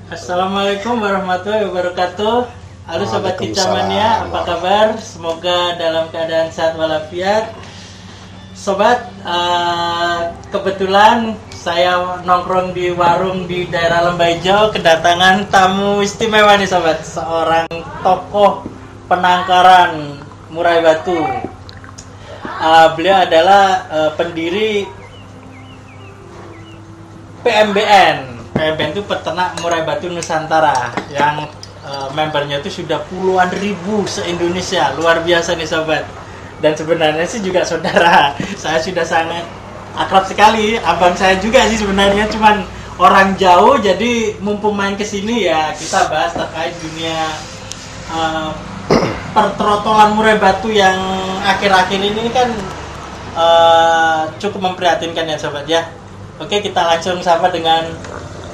Assalamualaikum warahmatullahi wabarakatuh. Halo Sobat Kicamania, apa kabar? Semoga dalam keadaan sehat walafiat. Sobat, kebetulan saya nongkrong di warung di daerah Lembaijo, kedatangan tamu istimewa nih Sobat. Seorang tokoh penangkaran murai batu. Beliau adalah pendiri PMBN. PMBN itu Peternak Murai Batu Nusantara yang membernya itu sudah puluhan ribu se-Indonesia. Luar biasa nih Sobat. Dan sebenarnya sih juga saudara. Saya sudah sangat akrab sekali. Abang saya juga sih sebenarnya, cuman orang jauh. Jadi mumpung main kesini ya kita bahas terkait dunia pertrotolan murai batu yang akhir-akhir ini kan cukup memprihatinkan ya Sobat ya. Oke, kita langsung sapa dengan,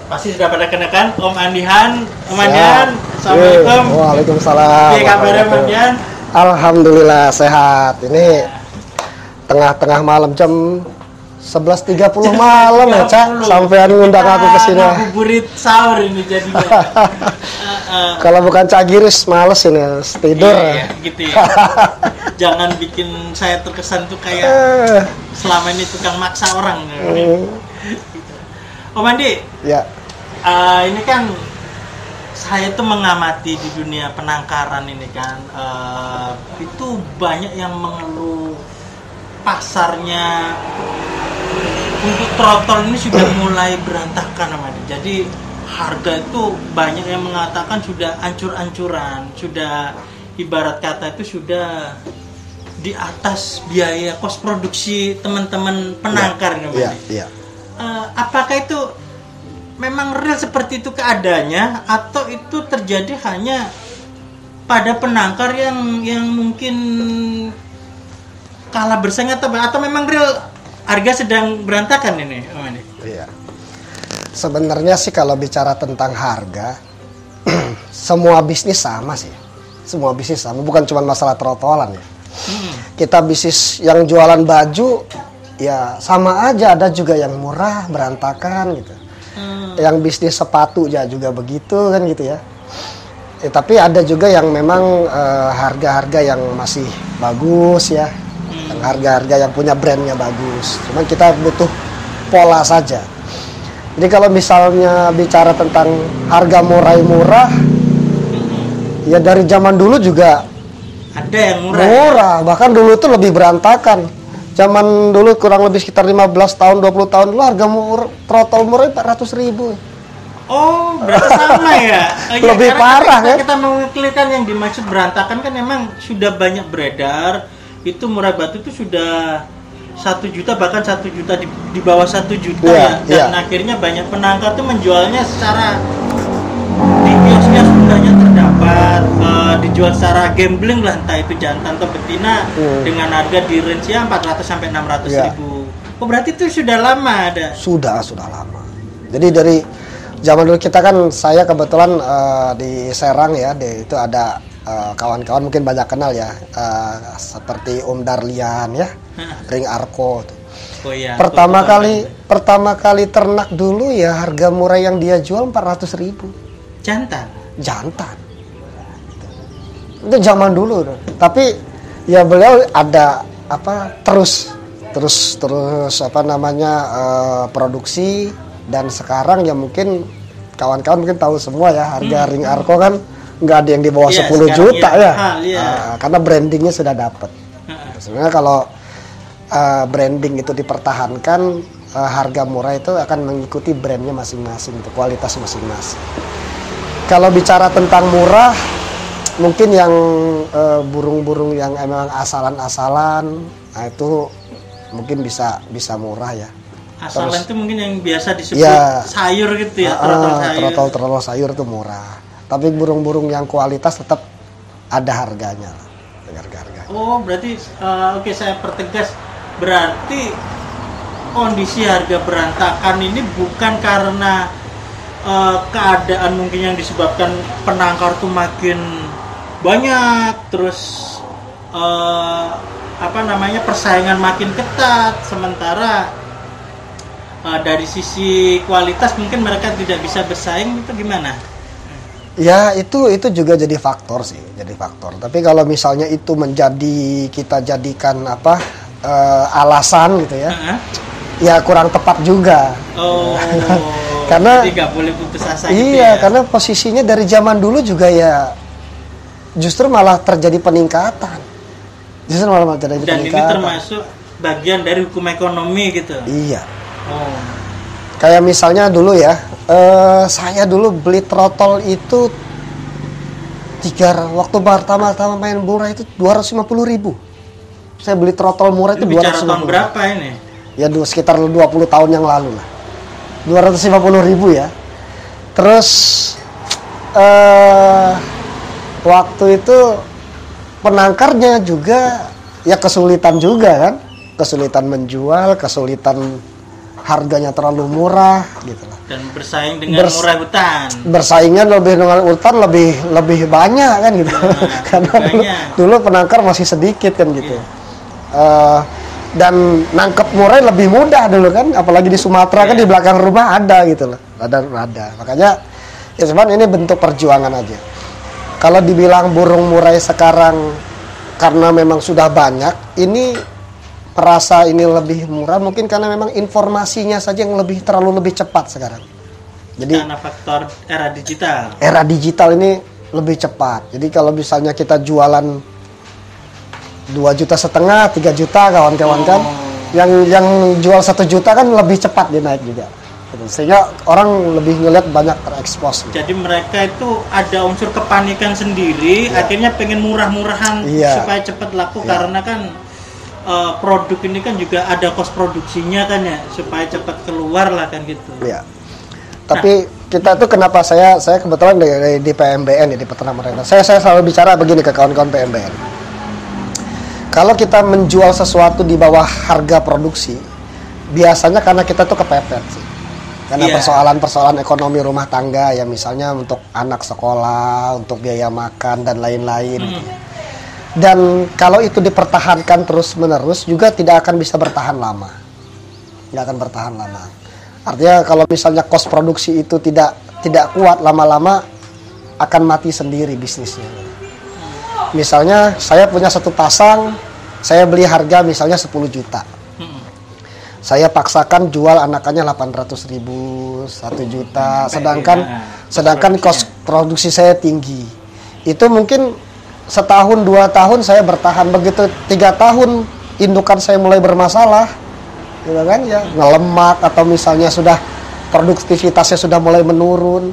pasti sudah pada kenakan, Om Andihan. Om Andihan, Assalamualaikum. Waalaikumsalam. Oke, kabarnya Om Andihan? Alhamdulillah sehat. Ini tengah-tengah malam jam 11.30 malam ya, Cak. Sampean ngundang aku ke sini. Ngabuburit sahur ini jadinya. Kalau bukan Cak Giris males ini tidur. Iya, gitu ya. Jangan bikin saya terkesan tuh kayak selama ini tukang maksa orang. Om Andi, ya. Ini kan saya tuh mengamati di dunia penangkaran ini kan, itu banyak yang mengeluh pasarnya untuk trotol ini sudah mulai berantakan, Om Andi. Jadi harga itu banyak yang mengatakan sudah ancur-ancuran, sudah ibarat kata itu sudah di atas biaya kos produksi teman-teman penangkar, Om Andi. Iya. Apakah itu memang real seperti itu keadaannya, atau itu terjadi hanya pada penangkar yang mungkin kalah bersaing, atau memang real harga sedang berantakan ini, Om Andi? Iya. Sebenarnya sih kalau bicara tentang harga, semua bisnis sama sih. Semua bisnis sama, bukan cuma masalah trotolan ya. Kita bisnis yang jualan baju ya sama aja, ada juga yang murah berantakan gitu. Yang bisnis sepatu ya juga begitu kan gitu ya. Tapi ada juga yang memang harga-harga yang masih bagus ya, yang harga-harga yang punya brandnya bagus. Cuman kita butuh pola saja. Jadi kalau misalnya bicara tentang harga murah, ya dari zaman dulu juga ada yang murah. Bahkan dulu itu lebih berantakan. Zaman dulu kurang lebih sekitar 15 tahun, 20 tahun dulu harga trotol murah 400.000. Oh, berarti sama ya? Lebih parah kan? Kita mengklirkan yang dimaksud berantakan kan memang sudah banyak beredar. Itu murai batu itu sudah 1 juta, bahkan 1 juta di bawah 1 juta ya. Dan akhirnya banyak penangkar tuh menjualnya secara di kiosnya sudahnya terdapat, dijual secara gambling lah, entah itu jantan atau betina, dengan harga di range ya 400 sampai 600 ribu. Oh, berarti itu sudah lama ada? Sudah lama. Jadi dari zaman dulu kita kan, saya kebetulan di Serang ya, itu ada kawan-kawan mungkin banyak kenal ya, seperti Om Darlian ya, Ring Arko tuh. Oh iya, pertama kali ternak dulu ya harga murah yang dia jual 400.000. Jantan. Itu zaman dulu. Tapi ya beliau ada terus produksi, dan sekarang ya mungkin kawan-kawan mungkin tahu semua ya, harga Ring Arko kan nggak ada yang di bawah 10 juta ya. Karena brandingnya sudah dapat. Sebenarnya kalau branding itu dipertahankan, harga murah itu akan mengikuti brandnya masing-masing, kualitas masing-masing. Kalau bicara tentang murah, mungkin yang burung-burung yang emang asalan-asalan, nah itu mungkin bisa murah ya. Asalan itu mungkin yang biasa disebut sayur gitu ya, trotol sayur itu murah. Tapi burung-burung yang kualitas tetap ada harganya. Oh, berarti oke, saya pertegas, berarti kondisi harga berantakan ini bukan karena keadaan mungkin yang disebabkan penangkar tuh makin banyak, terus persaingan makin ketat, sementara dari sisi kualitas mungkin mereka tidak bisa bersaing, itu gimana? Ya itu juga jadi faktor sih, jadi faktor. Tapi kalau misalnya itu kita jadikan alasan gitu ya, ya kurang tepat juga. Oh, karena jadi nggak boleh putus asa. Iya, gitu ya? Karena posisinya dari zaman dulu juga ya justru malah terjadi peningkatan. Dan ini termasuk bagian dari hukum ekonomi gitu. Iya. Oh. Kayak misalnya dulu ya, saya dulu beli trotol itu waktu pertama main murah itu 250.000. Saya beli trotol murah itu 250. Bicara tahun berapa ini? Ya sekitar 20 tahun yang lalu lah. 250.000 ya. Terus waktu itu penangkarnya juga ya kesulitan juga kan, kesulitan menjual, kesulitan harganya terlalu murah gitu lah. Dan bersaing dengan murah hutan. Bersaingnya dengan hutan lebih banyak kan gitu. Karena dulu penangkar masih sedikit kan gitu. Dan nangkep murai lebih mudah dulu kan, apalagi di Sumatera kan di belakang rumah ada gitu loh. Ada. Makanya ya cuman ini bentuk perjuangan aja. Kalau dibilang burung murai sekarang karena memang sudah banyak, ini merasa ini lebih murah mungkin karena memang informasinya saja yang terlalu lebih cepat sekarang. Jadi karena faktor era digital. Era digital ini lebih cepat. Jadi kalau misalnya kita jualan 2,5 juta, 3 juta kawan-kawan kan, yang jual 1 juta kan lebih cepat dia naik juga. Sehingga orang lebih ngeliat banyak terekspos. Jadi mereka itu ada unsur kepanikan sendiri, akhirnya pengen murah-murahan supaya cepat laku karena kan produk ini kan juga ada kos produksinya kan ya, supaya cepat keluar lah kan gitu. Iya. Tapi kita tuh kenapa saya kebetulan di PMBN ya, di Peternak Mereka. Saya selalu bicara begini ke kawan-kawan PMBN. Kalau kita menjual sesuatu di bawah harga produksi, biasanya karena kita tuh kepepet sih. Karena persoalan-persoalan ekonomi rumah tangga ya, misalnya untuk anak sekolah, untuk biaya makan dan lain-lain. Dan kalau itu dipertahankan terus-menerus juga tidak akan bisa bertahan lama. Nggak akan bertahan lama. Artinya kalau misalnya kos produksi itu tidak kuat, lama-lama akan mati sendiri bisnisnya. Misalnya saya punya satu pasang, saya beli harga misalnya 10 juta. Saya paksakan jual anakannya 800.000, 1 juta, sedangkan kos produksi saya tinggi. Itu mungkin setahun 2 tahun saya bertahan, begitu 3 tahun indukan saya mulai bermasalah, gitu kan ya, ngelemak atau misalnya sudah produktivitasnya sudah mulai menurun,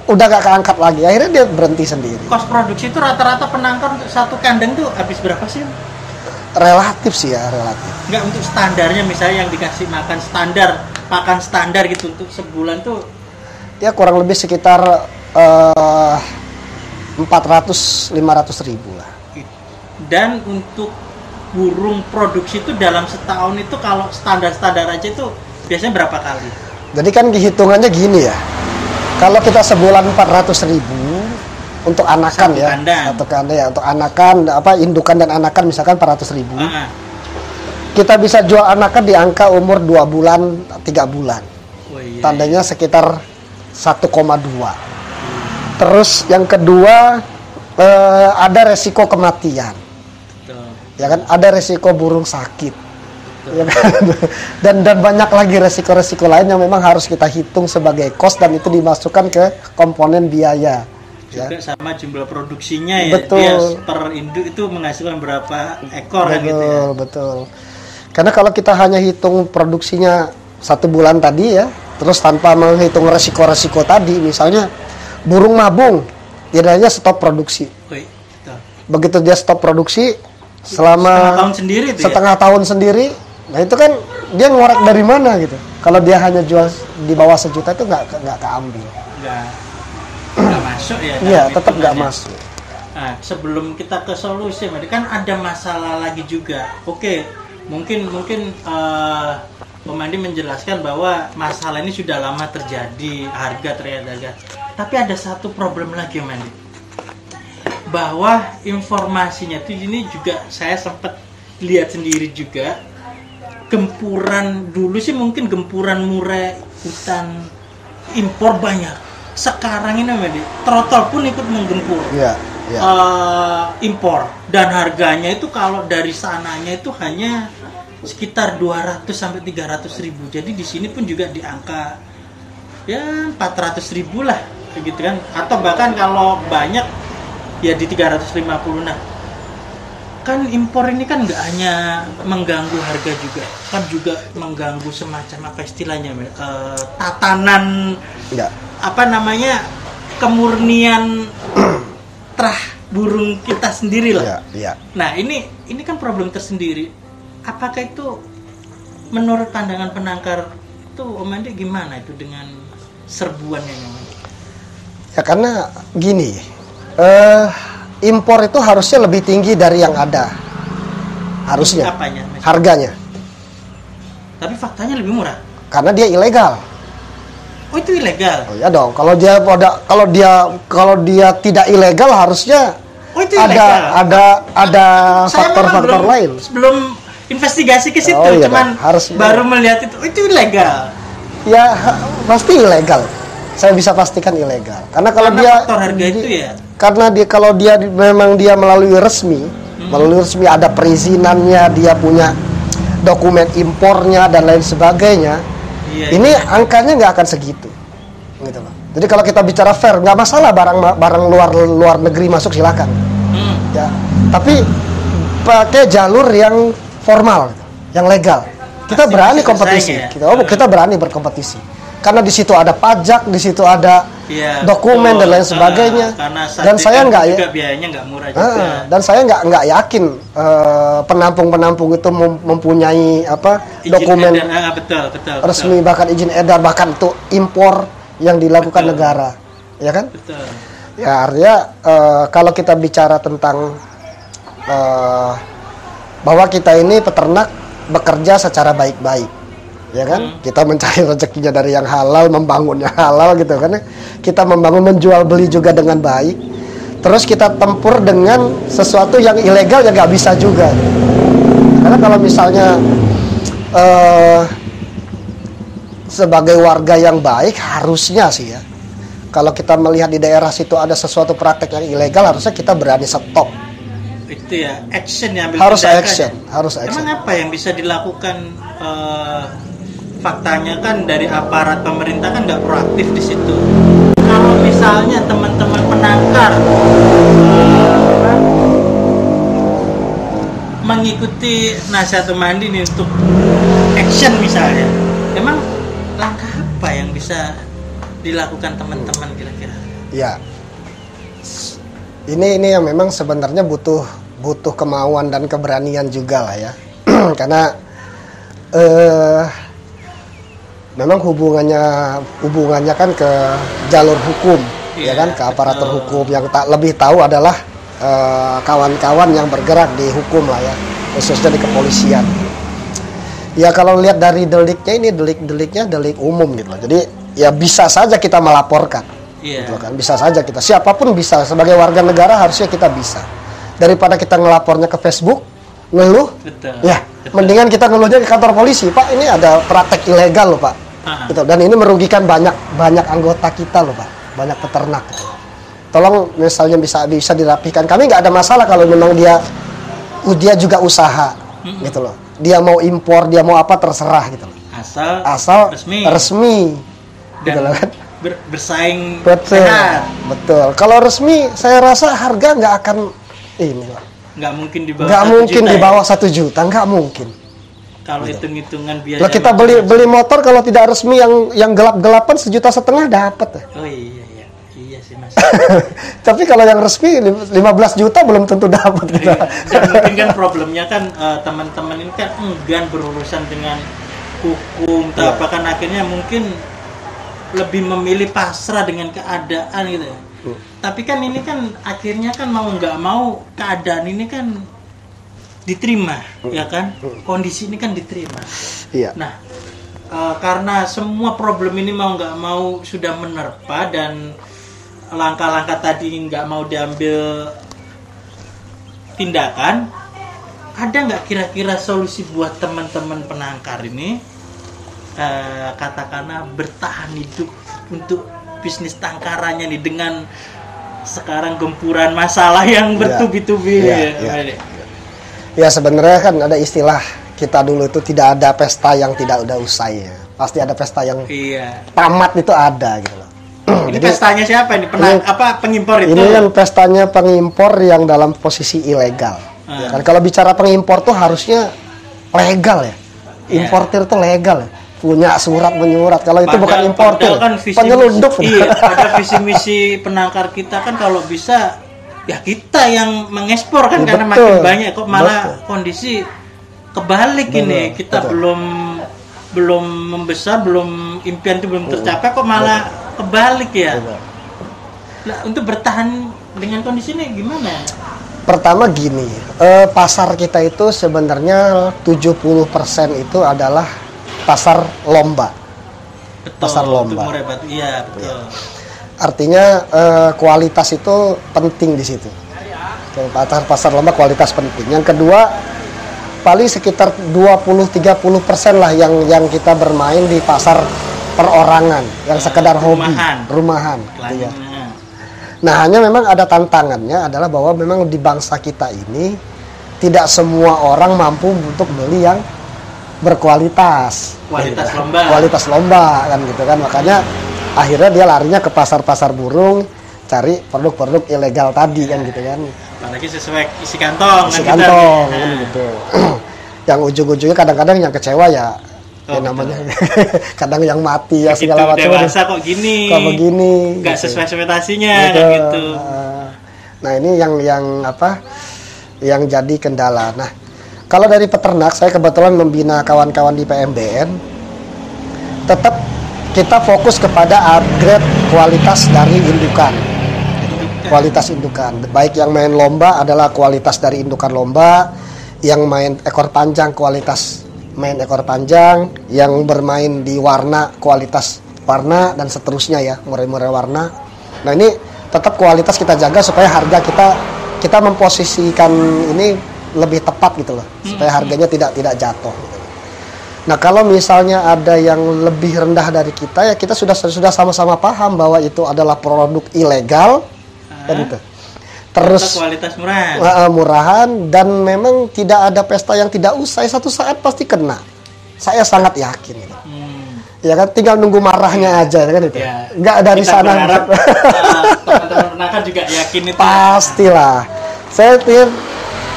udah gak keangkat lagi, akhirnya dia berhenti sendiri. Kos produksi itu rata-rata penangkar untuk satu kandang tuh habis berapa sih? Relatif sih ya, relatif. Enggak, untuk standarnya misalnya yang dikasih makan standar gitu untuk sebulan tuh ya kurang lebih sekitar 400-500 ribu lah. Dan untuk burung produksi itu dalam setahun itu kalau standar aja itu biasanya berapa kali? Jadi kan hitungannya gini ya, kalau kita sebulan 400 ribu untuk anakan satu kandang ya, untuk anakan indukan dan anakan misalkan 400 ribu. Kita bisa jual anakan di angka umur 2 bulan, 3 bulan. Tandanya sekitar 1,2. Terus yang kedua ada resiko kematian. Ya kan, ada resiko burung sakit. Ya kan? dan banyak lagi resiko-resiko lain yang memang harus kita hitung sebagai cost dan itu dimasukkan ke komponen biaya. Juga sama jumlah produksinya ya. Betul. Dia per induk itu menghasilkan berapa ekor kan gitu ya. Betul. Karena kalau kita hanya hitung produksinya 1 bulan tadi ya, terus tanpa menghitung resiko-resiko tadi, misalnya burung mabung, dia hanya stop produksi. Begitu dia stop produksi selama setengah tahun sendiri, nah itu kan dia ngorek dari mana gitu. Kalau dia hanya jual di bawah 1 juta itu nggak keambil. Nggak masuk ya? Iya, tetap nggak masuk. Nah, sebelum kita ke solusi, kan ada masalah lagi juga. Oke, mungkin Om Andi menjelaskan bahwa masalah ini sudah lama terjadi, harga ternyata. Tapi ada satu problem lagi, Om Andi, bahwa informasinya itu ini juga saya sempat lihat sendiri juga. gempuran dulu sih mungkin gempuran murai hutan impor banyak. Sekarang ini trotol pun ikut menggempur impor, dan harganya itu kalau dari sananya itu hanya sekitar 200 sampai 300 ribu. Jadi di sini pun juga di angka ya 400 ribu lah begitu kan, atau bahkan kalau banyak ya di 350. Nah kan impor ini kan nggak hanya mengganggu harga juga, kan juga mengganggu semacam apa istilahnya, tatanan apa namanya, kemurnian terah burung kita sendiri lah. Nah ini kan problem tersendiri. Apakah itu menurut pandangan penangkar itu Om Andi gimana itu dengan serbuannya? Ya karena gini, impor itu harusnya lebih tinggi dari yang ada, harusnya. Apanya? Harganya. Tapi faktanya lebih murah. Karena dia ilegal. Oh itu ilegal? Oh ya dong. Kalau dia tidak ilegal harusnya ada faktor-faktor lain. Belum investigasi ke situ, cuman baru melihat itu ilegal. Ya pasti ilegal. Saya bisa pastikan ilegal. Karena faktor harga itu ya. Karena kalau dia memang dia melalui resmi ada perizinannya, dia punya dokumen impornya dan lain sebagainya. Ini angkanya nggak akan segitu, gitu loh. Jadi kalau kita bicara fair, nggak masalah barang luar negeri masuk silakan, ya. Tapi pakai jalur yang formal, yang legal. Kita berani kompetisi, kita berani berkompetisi. Karena di situ ada pajak, di situ ada dokumen dan lain sebagainya. Dan saya nggak biayanya nggak murah juga. Dan saya nggak yakin penampung itu mempunyai izin dokumen betul. resmi, bahkan izin edar, bahkan itu impor yang dilakukan negara, ya kan? Betul. Ya artinya kalau kita bicara tentang bahwa kita ini peternak bekerja secara baik-baik. Ya kan, kita mencari rezekinya dari yang halal, membangunnya halal gitu kan. Kita menjual beli juga dengan baik. Terus kita tempur dengan sesuatu yang ilegal ya nggak bisa juga. Karena kalau misalnya sebagai warga yang baik harusnya sih ya, kalau kita melihat di daerah situ ada sesuatu praktek yang ilegal, harusnya kita berani stop. Itu ya, action ya, harus action. Emang apa yang bisa dilakukan? Faktanya kan dari aparat pemerintah kan nggak proaktif di situ. Kalau misalnya teman-teman penangkar mengikuti nasihat Om Andi nih untuk action misalnya, emang langkah apa yang bisa dilakukan teman-teman kira-kira? Ya, ini yang memang sebenarnya butuh kemauan dan keberanian juga lah ya. Karena memang hubungannya kan ke jalur hukum, ya kan, ke aparatur hukum. Yang lebih tahu adalah kawan-kawan yang bergerak di hukum lah ya, khususnya di kepolisian. Ya kalau lihat dari deliknya ini, deliknya delik umum gitu loh. Jadi ya bisa saja kita melaporkan, gitu kan, bisa saja kita, siapapun bisa, sebagai warga negara harusnya kita bisa. Daripada kita ngelapornya ke Facebook, ngeluh, ya mendingan kita ngeluhnya ke kantor polisi, Pak ini ada praktek ilegal loh Pak, gitu. Dan ini merugikan banyak anggota kita loh Pak, banyak peternak. Gitu. Tolong misalnya bisa dirapihkan. Kami nggak ada masalah kalau memang dia juga usaha, gitu loh. Dia mau impor, dia mau apa terserah gitu loh. Asal resmi dan gitu loh kan. Bersaing sehat. Betul. Kalau resmi, saya rasa harga nggak akan ini Pak. Nggak mungkin di bawah 1 juta, nggak mungkin. Kalau hitung-hitungan biaya. Kalau kita beli motor kalau tidak resmi yang gelap-gelapan 1,5 juta dapat. Oh iya sih Mas. Tapi kalau yang resmi 15 juta belum tentu dapat kita. Dan mungkin kan problemnya kan teman-teman ini kan enggan berurusan dengan hukum, apa kan akhirnya mungkin lebih memilih pasrah dengan keadaan gitu ya. Tapi kan ini kan akhirnya kan mau nggak mau keadaan ini kan diterima, ya kan, kondisi ini kan diterima. Iya. Nah karena semua problem ini mau nggak mau sudah menerpa dan langkah-langkah tadi nggak mau diambil tindakan, ada nggak kira-kira solusi buat teman-teman penangkar ini katakanlah bertahan hidup untuk bisnis tangkarannya nih dengan sekarang gempuran masalah yang bertubi-tubi? Ya sebenarnya kan ada istilah kita dulu itu tidak ada pesta yang tidak udah usai ya. Pasti ada pesta yang tamat itu ada gitu loh. Ini jadi, pestanya siapa ini? Pengimpor itu? Ini kan pestanya pengimpor yang dalam posisi ilegal. Ya kan? Kalau bicara pengimpor tuh harusnya legal ya. Importir tuh legal ya. Punya surat menyurat. Kalau itu bukan importir, kan penyelundup. Pada visi misi penangkar kita kan kalau bisa ya kita yang mengekspor kan, karena makin banyak kok malah kondisi kebalik ini. Kita belum membesar, impian itu belum tercapai kok malah kebalik ya. Nah, untuk bertahan dengan kondisi ini gimana? Pertama gini, pasar kita itu sebenarnya 70% itu adalah pasar lomba. Betul, pasar lomba. Iya, betul. Artinya kualitas itu penting di situ. Pasar lomba kualitas penting. Yang kedua, paling sekitar 20-30% lah yang kita bermain di pasar perorangan, yang sekedar hobi, rumahan. Gitu ya. Nah, hanya memang ada tantangannya adalah bahwa memang di bangsa kita ini tidak semua orang mampu untuk beli yang berkualitas. Kualitas lomba kan gitu kan. Makanya akhirnya dia larinya ke pasar-pasar burung, cari produk-produk ilegal tadi kan gitu kan. Apalagi sesuai isi kantong kan gitu. Yang ujung-ujungnya kadang-kadang yang kecewa ya namanya kadang yang mati ya segala macam. Dewasa kok begini nggak sesuai ekspektasinya gitu. Nah ini yang jadi kendala. Nah kalau dari peternak, saya kebetulan membina kawan-kawan di PMBN, tetap kita fokus kepada upgrade kualitas dari indukan. Kualitas indukan, baik yang main lomba adalah kualitas dari indukan lomba, yang main ekor panjang kualitas main ekor panjang, yang bermain di warna kualitas warna, dan seterusnya ya, murai-murai warna. Nah ini tetap kualitas kita jaga supaya harga kita memposisikan ini lebih tepat gitu loh, supaya harganya tidak jatuh gitu. Nah kalau misalnya ada yang lebih rendah dari kita ya kita sudah sama-sama paham bahwa itu adalah produk ilegal kan gitu. Terus kualitas murahan, dan memang tidak ada pesta yang tidak usai, satu saat pasti kena. Saya sangat yakin gitu. Ya kan, tinggal nunggu marahnya aja kan itu. Ya, nggak dari sana. Teman-teman penangkar juga yakin itu. Pastilah. Saya pikir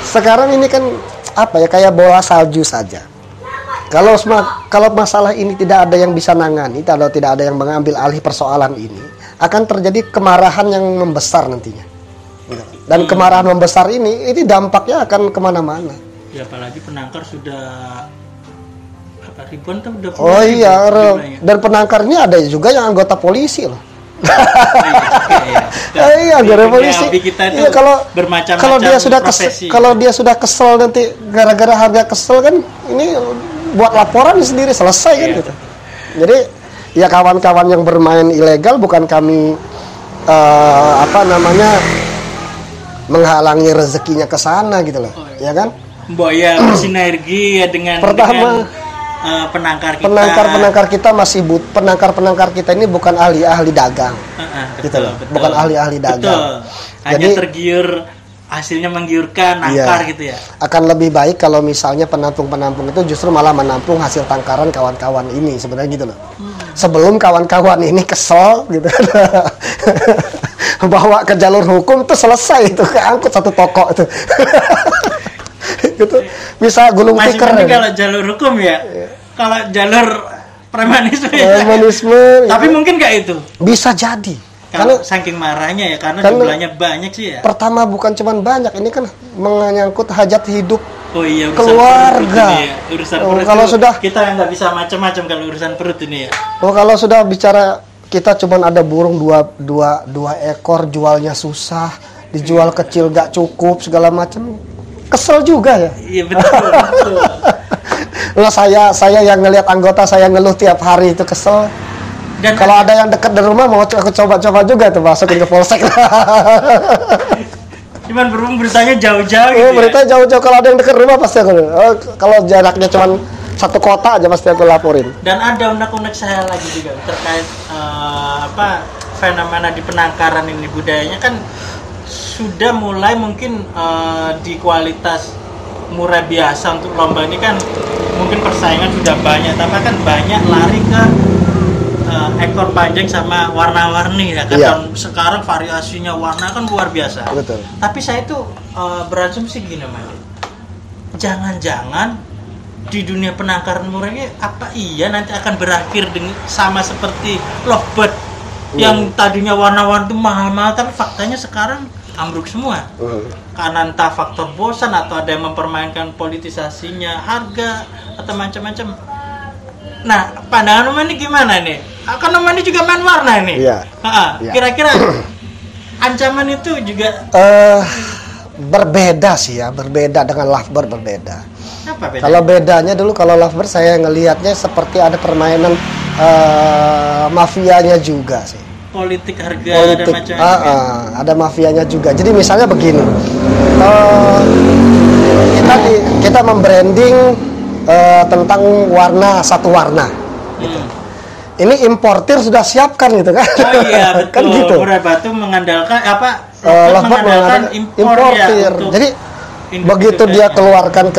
sekarang ini kan kayak bola salju saja. Kalau masalah ini tidak ada yang bisa nangani, kalau tidak ada yang mengambil alih persoalan ini, akan terjadi kemarahan yang membesar nantinya. Dan kemarahan membesar ini dampaknya akan kemana-mana. Ya apalagi penangkar sudah ribuan tuh udah. Oh iya, dan penangkarnya ada juga yang anggota polisi loh. Iya, anggota polisi. Iya, kalau dia sudah kesel nanti gara-gara harga kesel kan, ini buat laporan sendiri selesai kan gitu. Jadi ya kawan-kawan yang bermain ilegal bukan kami menghalangi rezekinya ke sana gitu loh, ya kan? Mbok ya bersinergi ya dengan penangkar kita. Penangkar kita masih penangkar kita ini bukan ahli dagang, gitu loh. Bukan ahli dagang. Hanya jadi tergiur, hasilnya menggiurkan nangkar gitu ya. Akan lebih baik kalau misalnya penampung itu justru malah menampung hasil tangkaran kawan-kawan ini sebenarnya gitu loh. Sebelum kawan-kawan ini kesel gitu. Bawa ke jalur hukum itu selesai itu, keangkut satu toko itu. Itu bisa gulung tikar. Masih kalau jalur hukum ya. Kalau jalur premanisme. Tapi mungkin nggak itu. Bisa jadi. Kalau saking marahnya ya, karena jumlahnya banyak sih ya. Pertama bukan cuma banyak, ini kan menyangkut hajat hidup keluarga. Urusan perut kalau sudah kita nggak bisa macam-macam kalau urusan perut ini ya. Kalau sudah bicara kita cuma ada burung dua ekor, jualnya susah, dijual kecil gak cukup segala macam, kesel juga ya. Iya betul. Lah saya yang ngelihat anggota saya ngeluh tiap hari itu kesel. Dan kalau ada yang dekat dari rumah mau aku coba-coba juga tuh masukin ke polsek. Cuman berhubung beritanya jauh-jauh gitu. Berita jauh-jauh, kalau ada yang dekat rumah pasti aku. Kalau jaraknya cuma satu kota aja pasti aku laporin. Dan ada unek-unek saya lagi juga terkait fenomena di Penangkaran ini, budayanya kan sudah mulai mungkin di kualitas murah biasa untuk lomba ini kan mungkin persaingan sudah banyak, tapi kan banyak lari ke ekor panjang sama warna-warni ya kan. Iya. Dan sekarang variasinya warna kan luar biasa. Betul. Tapi saya itu berasumsi gini Mas, jangan-jangan di dunia penangkaran murah ini apa iya nanti akan berakhir dengan sama seperti Lovebird yang tadinya warna-warni itu mahal-mahal, tapi faktanya sekarang ambruk semua. Karena entah faktor bosan atau ada yang mempermainkan politisasinya, harga atau macam-macam. Nah, pandangan Om ini gimana nih? Kan Om ini juga main warna nih. Iya. Iya. Kira-kira ancaman itu juga berbeda sih ya, berbeda dengan Lovebird, berbeda. Apa bedanya? Kalau bedanya dulu, kalau Lovebird saya ngelihatnya seperti ada permainan mafianya juga sih. Politik harga Politik, dan macam-macam. ada mafianya juga. Jadi misalnya begini, kita membranding tentang satu warna. Gitu. Ini importir sudah siapkan gitu kan? Oh iya betul. Kan gitu. Murai Batu mengandalkan Lovebird mengandalkan importir. Ya, jadi begitu dia keluarkan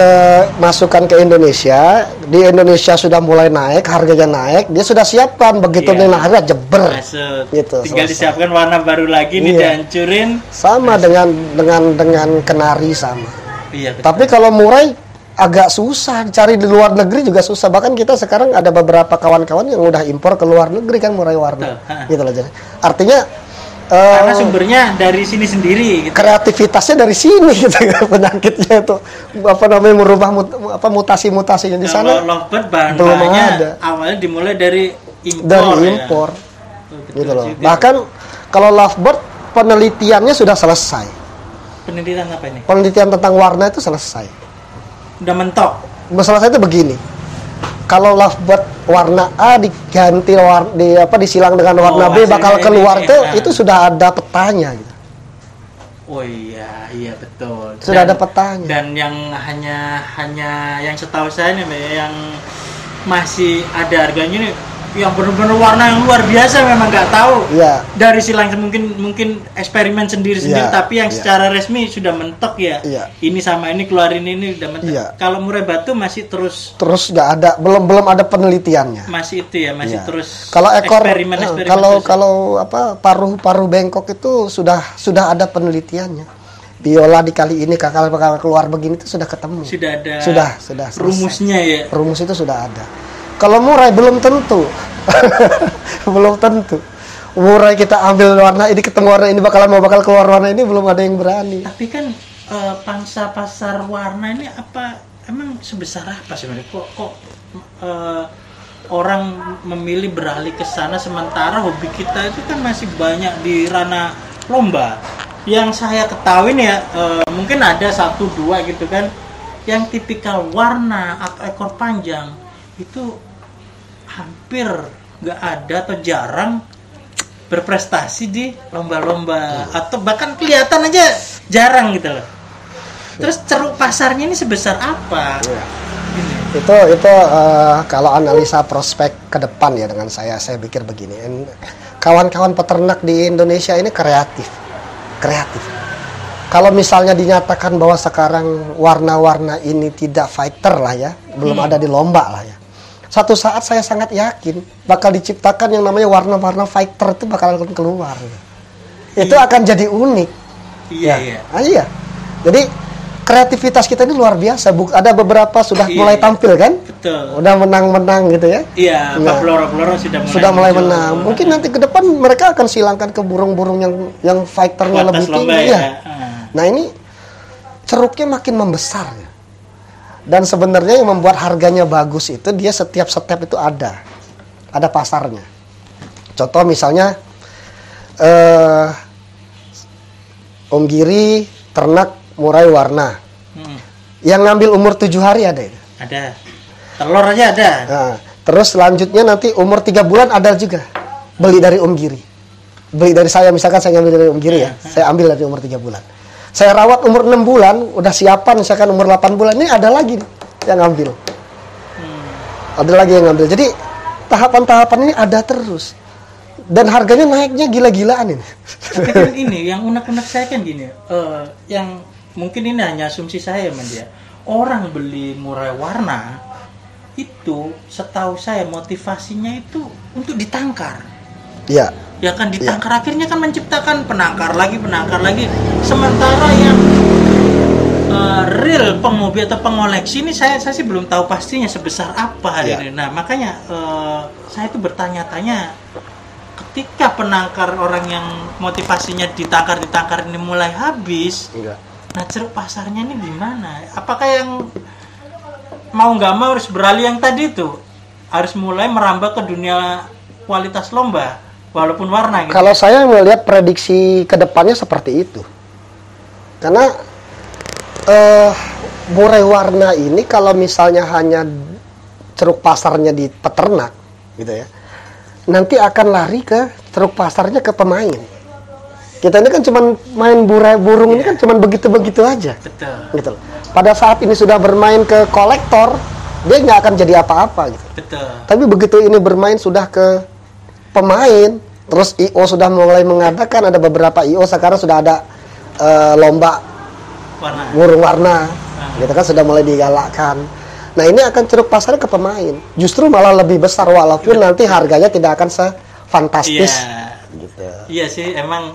masukkan ke Indonesia, di Indonesia sudah mulai naik, harganya naik, dia sudah siapkan, begitu naik harga jeber. Gitu. Tinggal disiapkan warna baru lagi nih dihancurin. Sama dengan Kenari sama. Iya, betul. Tapi kalau murai agak susah cari di luar negeri, juga susah. Bahkan kita sekarang ada beberapa kawan-kawan yang udah impor ke luar negeri kan murai warna. Gitu loh. Artinya karena sumbernya dari sini sendiri gitu. Kreativitasnya dari sini gitu. Penyakitnya itu merubah mutasi-mutasinya di sana. Kalau Lovebird belum bahannya ada. Awalnya dimulai dari impor. Gitu loh. Bahkan kalau Lovebird penelitiannya sudah selesai. Penelitian apa ini? Penelitian tentang warna itu selesai. Udah mentok. Masalahnya itu begini. Kalau Lovebird warna A diganti disilang dengan warna B bakal keluar itu sudah ada petanya gitu. Oh iya betul. Sudah ada petanya. Dan yang hanya yang setahu saya nih yang masih ada harganya nih yang benar-benar warna yang luar biasa, memang nggak tahu. Iya. Dari silang mungkin eksperimen sendiri tapi yang secara resmi sudah mentok ya. Iya. Ini sama ini keluarin ini udah mentok. Iya. Kalau Murai Batu masih terus nggak ada, belum ada penelitiannya. Masih itu ya, masih terus. Kalau eksperimen kalau paruh bengkok itu sudah ada penelitiannya. Biola di kali ini kalau keluar begini itu sudah ketemu. Sudah ada. Sudah rumusnya ya. Rumus itu sudah ada. Kalau murai belum tentu. Belum tentu. Murai kita ambil warna ini, ketemu warna ini, bakal keluar warna ini, belum ada yang berani. Tapi kan pangsa pasar warna ini emang sebesar apa sih? Kok orang memilih beralih ke sana, sementara hobi kita itu kan masih banyak di ranah lomba. Yang saya ketahui nih ya, mungkin ada 1-2 gitu kan, yang tipikal warna atau ekor panjang itu hampir nggak ada atau jarang berprestasi di lomba-lomba, atau bahkan kelihatan aja jarang gitu loh. Terus ceruk pasarnya ini sebesar apa? Itu kalau analisa prospek ke depan ya, dengan saya pikir begini, kawan-kawan peternak di Indonesia ini kreatif. Kalau misalnya dinyatakan bahwa sekarang warna-warna ini tidak fighter lah ya, belum ada di lomba lah ya, satu saat saya sangat yakin bakal diciptakan yang namanya warna-warna fighter itu bakal keluar. Itu akan jadi unik. Iya. Jadi kreativitas kita ini luar biasa. Ada beberapa sudah mulai tampil kan? Betul. Udah menang gitu ya? Iya. Flora sudah mulai menang. Mungkin nanti ke depan mereka akan silangkan ke burung-burung yang fighternya lebih tinggi ya. Nah ini ceruknya makin membesar ya. Dan sebenarnya yang membuat harganya bagus itu dia setiap step itu ada pasarnya. Contoh misalnya Om Giri ternak murai warna. Yang ngambil umur 7 hari ada itu. Ada. Telur aja ada. Nah, terus selanjutnya nanti umur 3 bulan ada juga. Beli dari Om Giri. Beli dari saya, misalkan saya ngambil dari Om Giri ya. Saya ambil dari umur 3 bulan. Saya rawat umur 6 bulan, udah siapan misalkan umur 8 bulan, ini ada lagi nih yang ngambil. Ada lagi yang ngambil. Jadi tahapan-tahapan ini ada terus. Dan harganya naiknya gila-gilaan ini. Tapi kan ini, yang unek-unek saya kan gini, yang mungkin ini hanya asumsi saya Man dia. Orang beli murai warna, itu setahu saya motivasinya itu untuk ditangkar. Iya. Ya kan ditangkar, akhirnya kan menciptakan penangkar lagi. Sementara yang real penghobi atau pengoleksi ini saya sih belum tahu pastinya sebesar apa ini. Nah makanya saya itu bertanya-tanya, ketika penangkar orang yang motivasinya ditangkar ini mulai habis, nah ceruk pasarnya ini gimana? Apakah yang mau nggak mau harus beralih yang tadi itu, harus mulai merambah ke dunia kualitas lomba walaupun warna gitu? Kalau saya melihat prediksi kedepannya seperti itu, karena murai warna ini kalau misalnya hanya ceruk pasarnya di peternak gitu ya, nanti akan lari ke ceruk pasarnya ke pemain. Kita ini kan cuman main burung ini kan cuman begitu-begitu aja. Betul. Gitu. Pada saat ini sudah bermain ke kolektor, dia nggak akan jadi apa-apa gitu. Betul. Tapi begitu ini bermain sudah ke pemain, terus IO sudah mulai mengadakan, ada beberapa IO sekarang sudah ada lomba burung warna, gitu kan sudah mulai digalakkan. Nah ini akan ceruk pasarnya ke pemain, justru malah lebih besar walaupun nanti harganya tidak akan sefantastis. Gitu. Iya sih, emang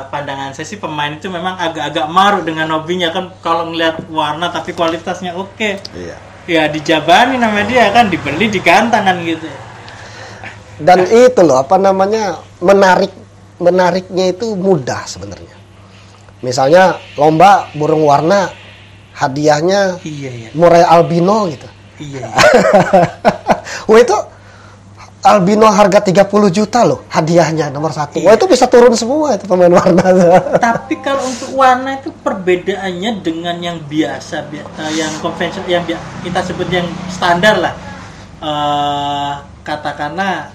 pandangan saya sih pemain itu memang agak-agak maruk dengan hobinya kan, kalau ngelihat warna tapi kualitasnya oke. Iya. Ya dijabani nama dia kan, dibeli digantang kan gitu. Dan itu loh apa namanya, menariknya itu mudah sebenarnya. Misalnya lomba burung warna, hadiahnya murai albino gitu. Iya. Wah itu albino harga 30 juta loh hadiahnya nomor 1. Wah itu bisa turun semua itu pemain warna. Tapi kalau untuk warna itu perbedaannya dengan yang biasa, yang konvensional, yang kita sebut yang standar lah. Katakanlah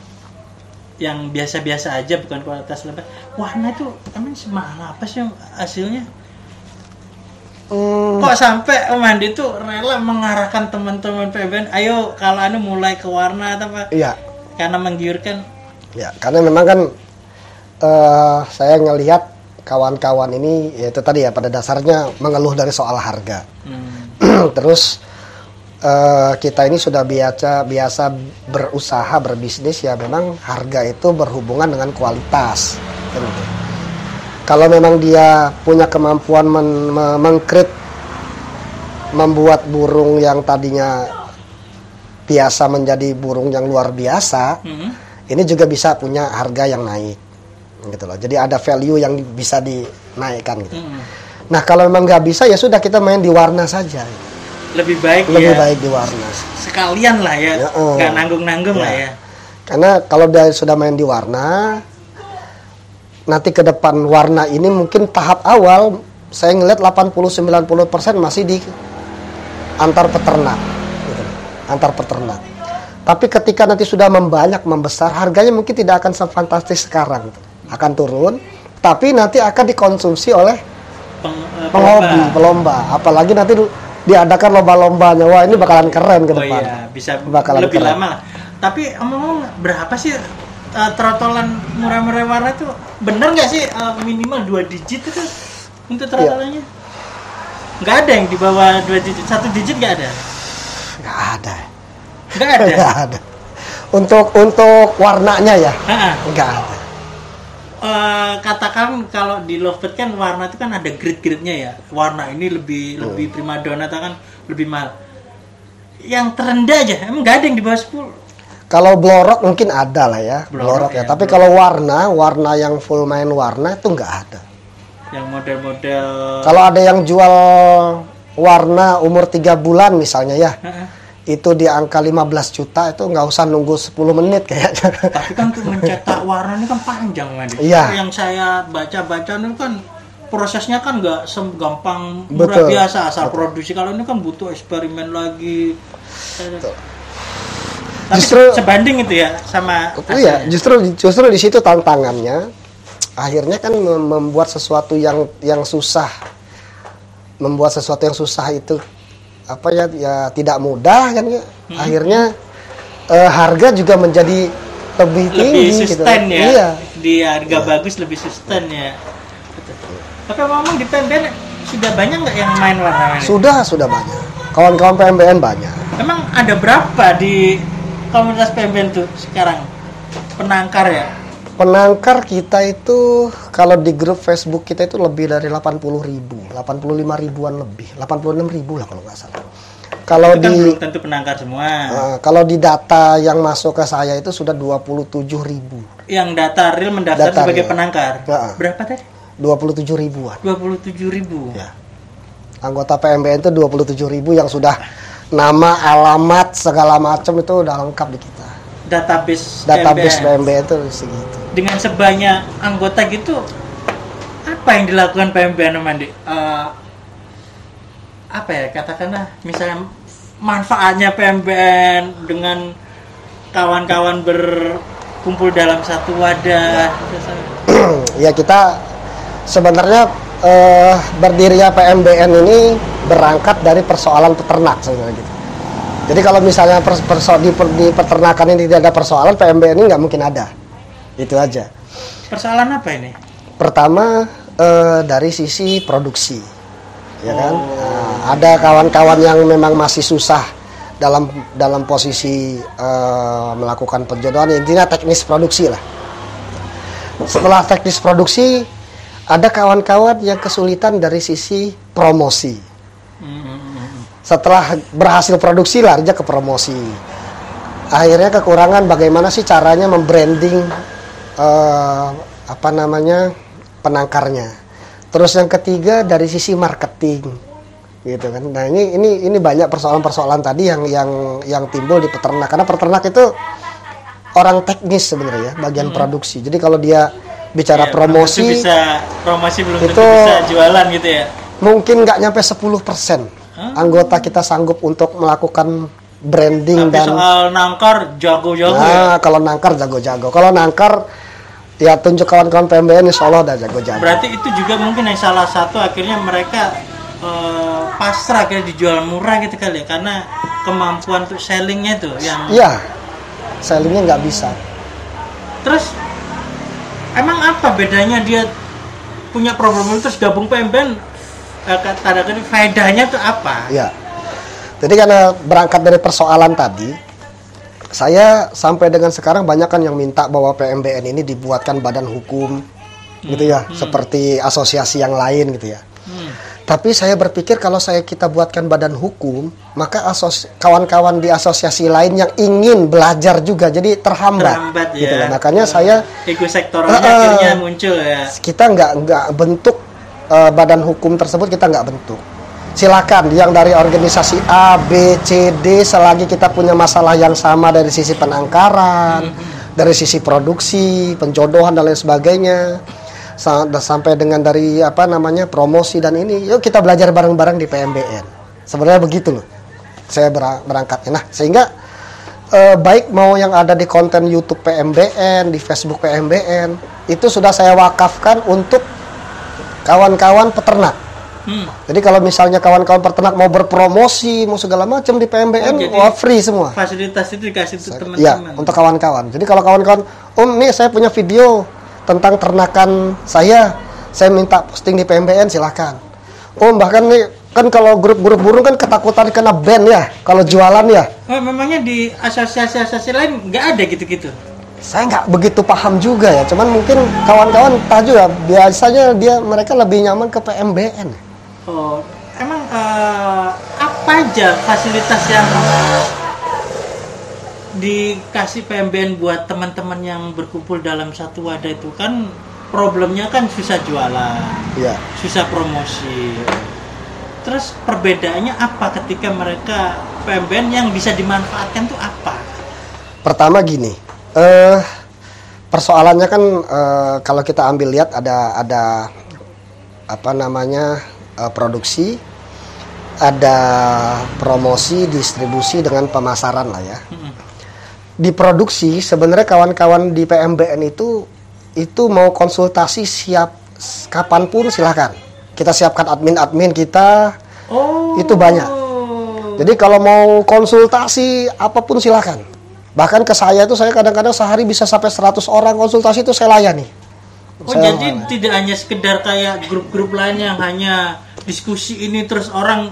yang biasa-biasa aja, bukan kualitas lebih. Warna itu emang semahal apa sih hasilnya? Kok sampai Om Andi itu rela mengarahkan teman-teman PBN, ayo kalau anu mulai ke warna atau apa? Iya. Karena menggiurkan. Ya, karena memang kan saya ngelihat kawan-kawan ini yaitu tadi ya pada dasarnya mengeluh dari soal harga. Terus kita ini sudah biasa berusaha berbisnis ya, memang harga itu berhubungan dengan kualitas. Gitu. Kalau memang dia punya kemampuan membuat burung yang tadinya biasa menjadi burung yang luar biasa, ini juga bisa punya harga yang naik, gitu loh. Jadi ada value yang bisa dinaikkan gitu. Nah kalau memang nggak bisa ya sudah kita main di warna saja. Lebih baik di warna. Sekalian lah ya, nggak nanggung-nanggung lah ya. Karena kalau dia sudah main di warna, nanti ke depan warna ini mungkin tahap awal saya ngeliat 80-90% masih di antar peternak. Antar peternak. Tapi ketika nanti sudah membesar, harganya mungkin tidak akan sefantastis sekarang, akan turun. Tapi nanti akan dikonsumsi oleh pelomba. Apalagi nanti diadakan lomba-lombanya, wah ini bakalan keren ke depan. Iya, bisa bakalan lebih keren. lama. Tapi omong berapa sih trotolan murai-murai warna itu? Bener nggak sih minimal 2 digit itu untuk trotolannya? Nggak ada yang di bawah 2 digit, 1 digit nggak ada. Nggak ada. Nggak ada. Untuk warnanya ya. Nggak ada. Katakan kalau di Lovebird kan warna itu kan ada grade-grade-nya ya. Warna ini lebih primadona atau kan lebih mahal. Yang terendah aja, emang nggak ada yang di bawah 10. Kalau blorok mungkin ada lah ya, blorok ya. Tapi kalau warna yang full main warna itu nggak ada. Yang model-model. Kalau ada yang jual warna umur 3 bulan misalnya ya, itu di angka 15 juta itu nggak usah nunggu 10 menit kayaknya. Tapi kan untuk mencetak warna ini kan panjang kan. Iya. Yang saya baca-baca itu kan prosesnya kan nggak segampang murah biasa asal produksi. Kalau ini kan butuh eksperimen lagi. Tapi justru sebanding itu ya sama. Iya, justru di situ tantangannya. Akhirnya kan membuat sesuatu yang susah membuat sesuatu yang susah itu apa ya, tidak mudah kan ya. Akhirnya harga juga menjadi lebih tinggi sustain gitu. Ya. Iya. Di harga bagus lebih sustain ya. Tapi ngomong di PMBN sudah banyak nggak yang main warna-warni? Sudah banyak. Kawan-kawan PMBN banyak. Emang ada berapa di komunitas PMBN tuh sekarang? Penangkar ya? Penangkar kita itu kalau di grup Facebook kita itu lebih dari 80.000, 85 ribuan lebih, 86 ribu lah kalau nggak salah. Kalau itu kan di belum tentu penangkar semua. Kalau di data yang masuk ke saya itu sudah 27.000. Yang data real mendaftar sebagai penangkar. Berapa tadi? 27 ribuan. 27.000. Ya. Anggota PMBN itu 27.000 yang sudah nama, alamat, segala macam itu udah lengkap di kita. Database PMBN itu segitu. Dengan sebanyak anggota gitu, apa yang dilakukan PMBN, Mandi? Apa ya, katakanlah misalnya manfaatnya PMBN dengan kawan-kawan berkumpul dalam satu wadah. Ya, kita sebenarnya berdirinya PMBN ini berangkat dari persoalan peternak sebenarnya gitu. Jadi kalau misalnya di peternakan ini tidak ada persoalan, PMBN ini nggak mungkin ada. Itu aja. Persoalan apa ini? Pertama dari sisi produksi, ya kan. Ada kawan-kawan yang memang masih susah dalam posisi melakukan penjodohan. Intinya teknis produksi lah. Setelah teknis produksi, ada kawan-kawan yang kesulitan dari sisi promosi. Setelah berhasil produksi, larinya ke promosi. Akhirnya kekurangan bagaimana sih caranya membranding penangkarnya. Terus yang ketiga dari sisi marketing, gitu kan. Nah ini banyak persoalan-persoalan tadi yang timbul di peternak. Karena peternak itu orang teknis sebenarnya, bagian produksi. Jadi kalau dia bicara promosi belum tentu bisa jualan gitu ya. Mungkin nggak nyampe 10%. Anggota kita sanggup untuk melakukan branding. Tapi dan soal nangkar jago-jago ya. Kalau nangkar jago-jago. Kalau nangkar ya tunjuk kawan-kawan PMBN insya Allah udah jago-jago. Berarti itu juga mungkin yang salah satu akhirnya mereka pasrah kayak dijual murah gitu kali ya, karena kemampuan untuk sellingnya tuh yang. Iya, sellingnya nggak bisa. Terus emang apa bedanya dia punya problem terus gabung PMBN? Tanda kutip faedahnya tuh apa? Ya, jadi karena berangkat dari persoalan tadi, saya sampai dengan sekarang banyak kan yang minta bahwa PMBN ini dibuatkan badan hukum, gitu ya, seperti asosiasi yang lain gitu ya. Tapi saya berpikir kalau kita buatkan badan hukum, maka kawan-kawan di asosiasi lain yang ingin belajar juga jadi terhambat gitu ya. Makanya saya ego sektoralnya akhirnya muncul ya. Kita nggak bentuk badan hukum tersebut, kita nggak bentuk. Silakan yang dari organisasi A, B, C, D, selagi kita punya masalah yang sama dari sisi penangkaran, dari sisi produksi, penjodohan dan lain sebagainya, sampai dengan dari promosi dan ini, yuk kita belajar bareng-bareng di PMBN. Sebenarnya begitu loh. Saya berangkatnya. Nah, sehingga baik mau yang ada di konten YouTube PMBN, di Facebook PMBN, itu sudah saya wakafkan untuk kawan-kawan peternak. Jadi kalau misalnya kawan-kawan peternak mau berpromosi, mau segala macam di PMBN, free semua. Fasilitas itu dikasih untuk teman-teman. Iya, untuk kawan-kawan. Jadi kalau kawan-kawan, nih saya punya video tentang ternakan saya minta posting di PMBN, silakan. Bahkan nih kan kalau grup-grup burung kan ketakutan kena ban ya, kalau jualan ya. Memangnya di asosiasi-asosiasi lain nggak ada gitu-gitu? Saya nggak begitu paham juga ya, cuman mungkin kawan-kawan entah juga, biasanya mereka lebih nyaman ke PMBN. Emang apa aja fasilitas yang dikasih PMBN buat teman-teman yang berkumpul dalam satu wadah itu? Kan problemnya kan susah jualan, susah promosi. Terus perbedaannya apa ketika mereka PMBN yang bisa dimanfaatkan tuh apa? Pertama gini, persoalannya kan kalau kita ambil lihat ada produksi, ada promosi, distribusi dengan pemasaran lah ya. Di produksi sebenarnya kawan-kawan di PMBN itu mau konsultasi siap kapanpun silakan. kita siapkan admin kita. Oh. Itu banyak. Jadi kalau mau konsultasi apapun silakan. Bahkan ke saya itu saya kadang-kadang sehari bisa sampai 100 orang konsultasi itu saya layani. Oh, jadi tidak hanya sekedar kayak grup-grup lain yang hanya diskusi ini terus orang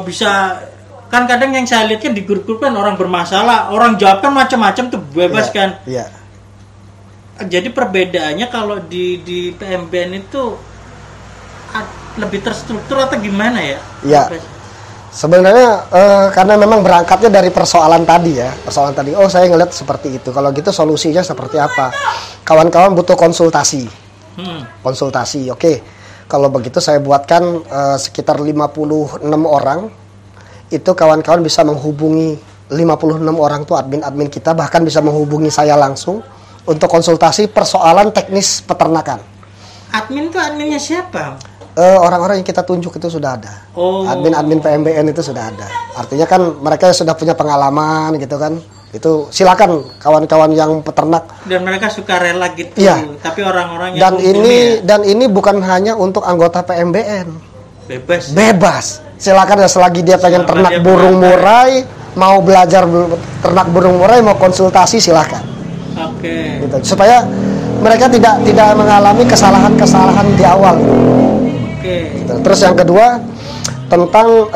bisa, kan kadang yang saya lihat kan di grup-grup kan orang bermasalah, orang jawab kan macam-macam tuh bebas kan. Iya. Jadi perbedaannya kalau di PMBN itu lebih terstruktur atau gimana ya? Iya. Sebenarnya karena memang berangkatnya dari persoalan tadi ya, oh saya ngeliat seperti itu, kalau gitu solusinya seperti apa, kawan-kawan butuh konsultasi. Konsultasi, oke. Kalau begitu saya buatkan sekitar 56 orang, itu kawan-kawan bisa menghubungi 56 orang tuh admin-admin kita, bahkan bisa menghubungi saya langsung untuk konsultasi persoalan teknis peternakan. Admin tuh adminnya siapa? Orang-orang yang kita tunjuk itu sudah ada. Admin-admin PMBN itu sudah ada. Artinya kan mereka sudah punya pengalaman gitu kan. Itu silakan kawan-kawan yang peternak. Dan mereka suka rela gitu. Iya. Tapi orang-orang yang dan ini bukan hanya untuk anggota PMBN. Bebas. Silakan ya, selagi dia pengen ternak burung murai, mau belajar ternak burung murai, mau konsultasi silakan. Oke. Gitu. Supaya mereka tidak mengalami kesalahan-kesalahan di awal. Terus yang kedua tentang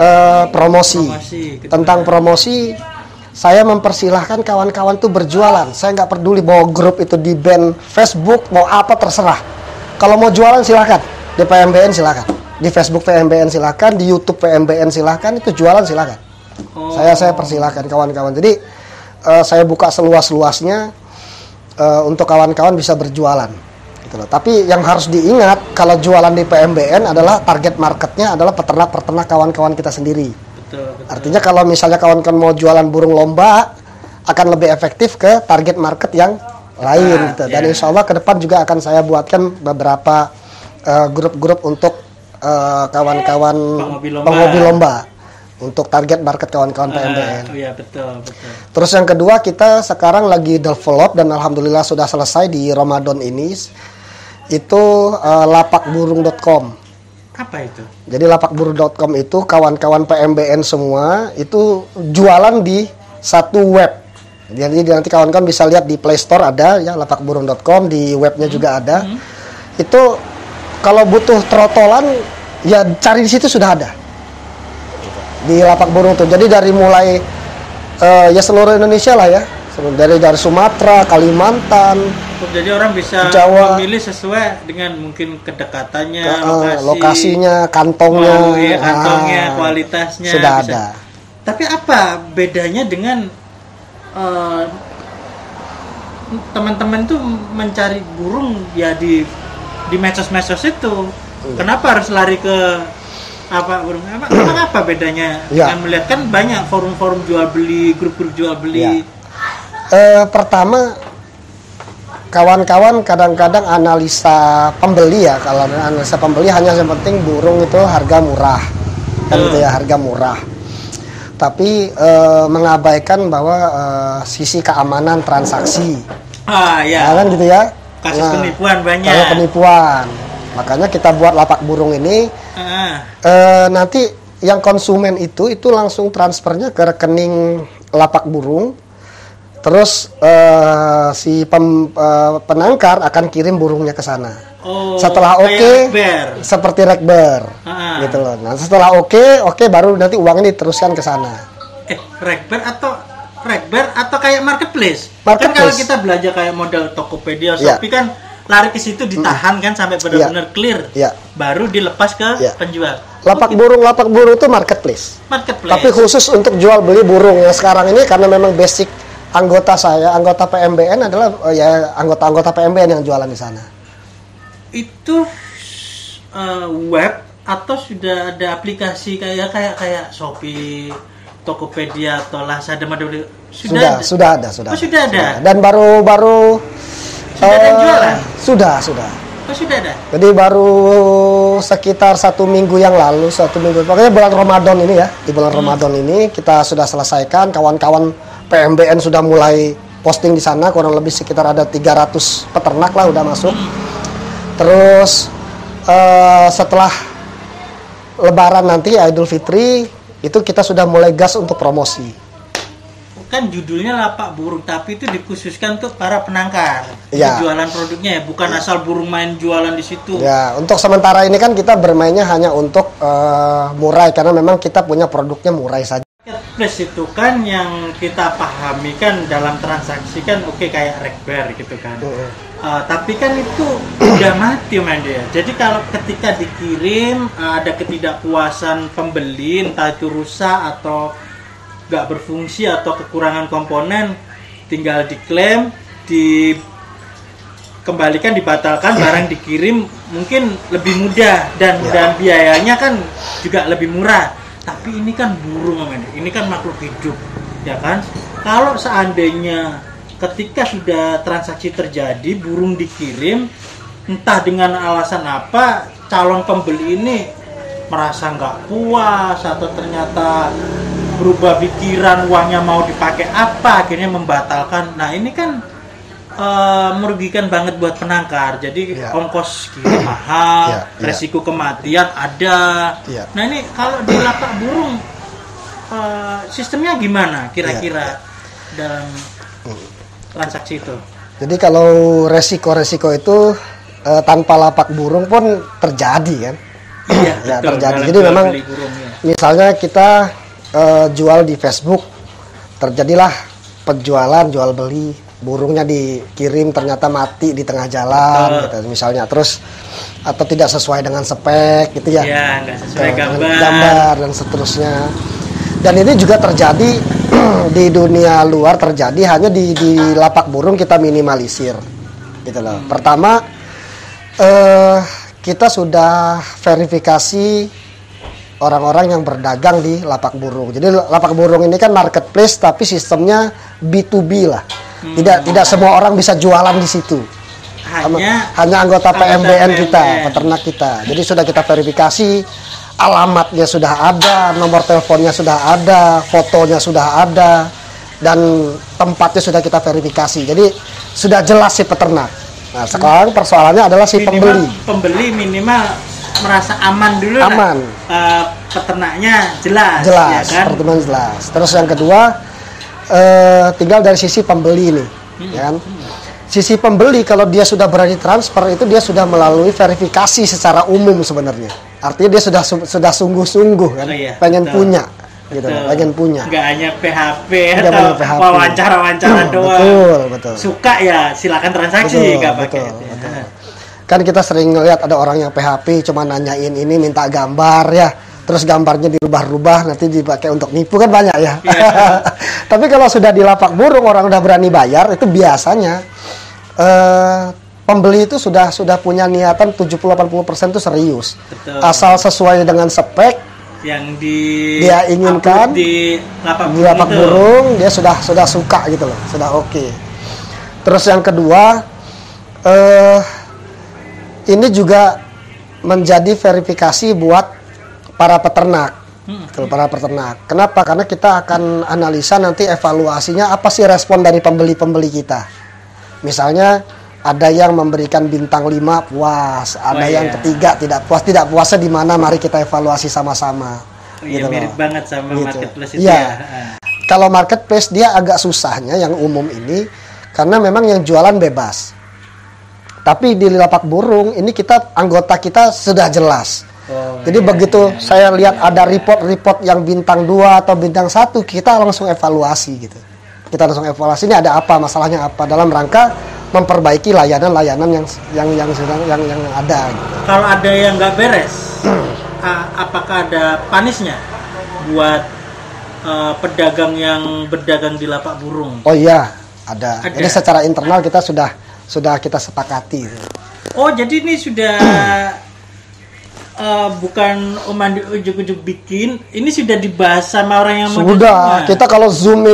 promosi. Tentang promosi, saya mempersilahkan kawan-kawan tuh berjualan. Saya nggak peduli bahwa grup itu di ban Facebook, mau apa terserah. Kalau mau jualan silakan, di PMBN silakan, di Facebook PMBN silakan, di YouTube PMBN silakan, itu jualan silakan. Saya persilahkan kawan-kawan. Jadi saya buka seluas-luasnya untuk kawan-kawan bisa berjualan. Gitu loh. Tapi yang harus diingat kalau jualan di PMBN adalah target marketnya adalah peternak-peternak kawan-kawan kita sendiri. Betul. Artinya kalau misalnya kawan-kawan mau jualan burung lomba akan lebih efektif ke target market yang lain. Gitu. Dan insya Allah ke depan juga akan saya buatkan beberapa grup-grup untuk kawan-kawan penghobi lomba untuk target market kawan-kawan PMBN. Iya betul. Terus yang kedua kita sekarang lagi develop dan alhamdulillah sudah selesai di Ramadan ini. Itu lapakburung.com. Apa itu? Jadi lapakburung.com itu kawan-kawan PMBN semua itu jualan di satu web. Jadi nanti kawan-kawan bisa lihat di Play Store ada ya lapakburung.com, di webnya juga ada. Itu kalau butuh trotolan ya cari di situ sudah ada. Di Lapak Burung tuh. Jadi dari mulai ya seluruh Indonesia lah ya. Dari Sumatera, Kalimantan. Jadi orang bisa Jawa, memilih sesuai dengan mungkin kedekatannya, lokasinya, kantongnya, kualitasnya. Sudah bisa. Ada. Tapi apa bedanya dengan teman-teman tuh mencari burung ya di medsos-medsos itu? Kenapa harus lari ke burung? Emang apa bedanya dengan melihat kan banyak forum-forum jual beli, grup-grup jual beli? Pertama, kawan-kawan kadang-kadang analisa pembeli ya. Kalau analisa pembeli hanya yang penting burung itu harga murah, kan gitu ya, harga murah. Tapi mengabaikan bahwa sisi keamanan transaksi. Kan gitu ya. Kasus penipuan banyak. Kasus penipuan. Makanya kita buat lapak burung ini. Nanti yang konsumen itu langsung transfernya ke rekening lapak burung. Terus si penangkar akan kirim burungnya ke sana. Setelah seperti rekber, gitu loh. Nah setelah oke baru nanti uangnya diteruskan ke sana. Rekber atau kayak marketplace? Kan kalau kita belajar kayak model Tokopedia, Shopee kan lari ke situ ditahan kan sampai benar-benar clear, baru dilepas ke penjual. Lapak burung itu marketplace. Tapi khusus untuk jual beli burung yang sekarang ini karena memang basic anggota PMBN adalah anggota PMBN yang jualan di sana. Itu web atau sudah ada aplikasi kayak Shopee, Tokopedia atau Lazada? Sudah ada. Dan baru sudah ada jualan? Sudah. Sudah ada. Jadi baru sekitar 1 minggu yang lalu, pokoknya bulan Ramadan ini ya. Di bulan Ramadan ini kita sudah selesaikan, kawan-kawan PMBN sudah mulai posting di sana, kurang lebih sekitar ada 300 peternak lah udah masuk. Terus setelah Lebaran nanti Idul Fitri itu kita sudah mulai gas untuk promosi. Kan judulnya lapak burung, tapi itu dikhususkan untuk para penangkar. Ya. Jualan produknya ya, bukan asal burung main jualan di situ. Ya, untuk sementara ini kan kita bermainnya hanya untuk murai, karena memang kita punya produknya murai saja. Marketplace itu kan yang kita pahami kan dalam transaksi kan oke, kayak Rekber gitu kan. Tapi kan itu udah mati Om Andi ya. Jadi kalau ketika dikirim ada ketidakpuasan pembeli, entah itu rusak atau nggak berfungsi atau kekurangan komponen, tinggal diklaim, dikembalikan, dibatalkan, barang dikirim mungkin lebih mudah dan biayanya kan juga lebih murah. Tapi ini kan burung Om Andi, ini kan makhluk hidup, ya kan? Kalau seandainya ketika sudah transaksi terjadi, burung dikirim, entah dengan alasan apa, calon pembeli ini merasa nggak puas atau ternyata berubah pikiran, uangnya mau dipakai apa, akhirnya membatalkan. Nah ini kan merugikan banget buat penangkar. Jadi ongkos kirim mahal, resiko kematian ada. Nah ini kalau di lapak burung sistemnya gimana kira-kira dalam transaksi itu? Jadi kalau resiko-resiko itu tanpa lapak burung pun terjadi kan? Iya, ya betul, terjadi. Jadi memang burung, misalnya kita jual di Facebook, terjadilah penjualan jual beli, burungnya dikirim ternyata mati di tengah jalan gitu misalnya, terus atau tidak sesuai dengan spek gitu ya, nggak sesuai gambar dan seterusnya. Dan ini juga terjadi di dunia luar, terjadi, hanya di lapak burung kita minimalisir gitu loh. Pertama kita sudah verifikasi orang-orang yang berdagang di lapak burung. Jadi lapak burung ini kan marketplace tapi sistemnya B2B lah. Tidak semua orang bisa jualan di situ. Hanya anggota PMBN kita, peternak kita. Jadi sudah kita verifikasi, alamatnya sudah ada, nomor teleponnya sudah ada, fotonya sudah ada, dan tempatnya sudah kita verifikasi. Jadi sudah jelas si peternak. Nah, sekarang persoalannya adalah si pembeli. Pembeli minimal merasa aman dulu. Aman. Peternaknya jelas. Jelas, ya kan? pertemuan jelas. Terus yang kedua, tinggal dari sisi pembeli nih, ya kan? Sisi pembeli kalau dia sudah berani transfer itu dia sudah melalui verifikasi secara umum sebenarnya. Artinya dia sudah sungguh-sungguh kan, pengen punya, gitu, pengen punya. Nggak hanya PHP atau wawancara-wawancara doang. Betul. Suka ya silakan transaksi, nggak pakai. Betul. Kan kita sering ngelihat ada orang yang PHP cuma nanyain ini, minta gambar ya. Terus gambarnya dirubah-rubah nanti dipakai untuk nipu, kan banyak ya. Tapi kalau sudah di lapak burung orang udah berani bayar, itu biasanya pembeli itu sudah punya niatan 70-80% itu serius. Betul. Asal sesuai dengan spek yang dia inginkan di lapak burung, dia sudah suka gitu loh, sudah oke. Terus yang kedua, ini juga menjadi verifikasi buat para peternak. Para peternak. Kenapa? Karena kita akan analisa nanti evaluasinya apa sih respon dari pembeli-pembeli kita. Misalnya ada yang memberikan bintang 5 puas, ada yang ketiga tidak puas. Tidak puasnya di mana? Mari kita evaluasi sama-sama. Gitu mirip banget sama marketplace itu ya. Kalau marketplace dia agak susahnya yang umum ini karena memang yang jualan bebas. Tapi di lapak burung ini anggota kita sudah jelas. Jadi begitu saya lihat ada report yang bintang 2 atau bintang 1, kita langsung evaluasi gitu. Kita langsung evaluasi ini ada apa, masalahnya apa, dalam rangka memperbaiki layanan-layanan yang ada. Gitu. Kalau ada yang nggak beres, apakah ada panisnya buat pedagang yang berdagang di lapak burung? Oh iya, ada. Jadi secara internal kita sudah kita sepakati. Oh jadi ini sudah bukan Om Andi ujuk-ujuk bikin, ini sudah dibahas sama orang yang mau sudah. Kita kalau Zoom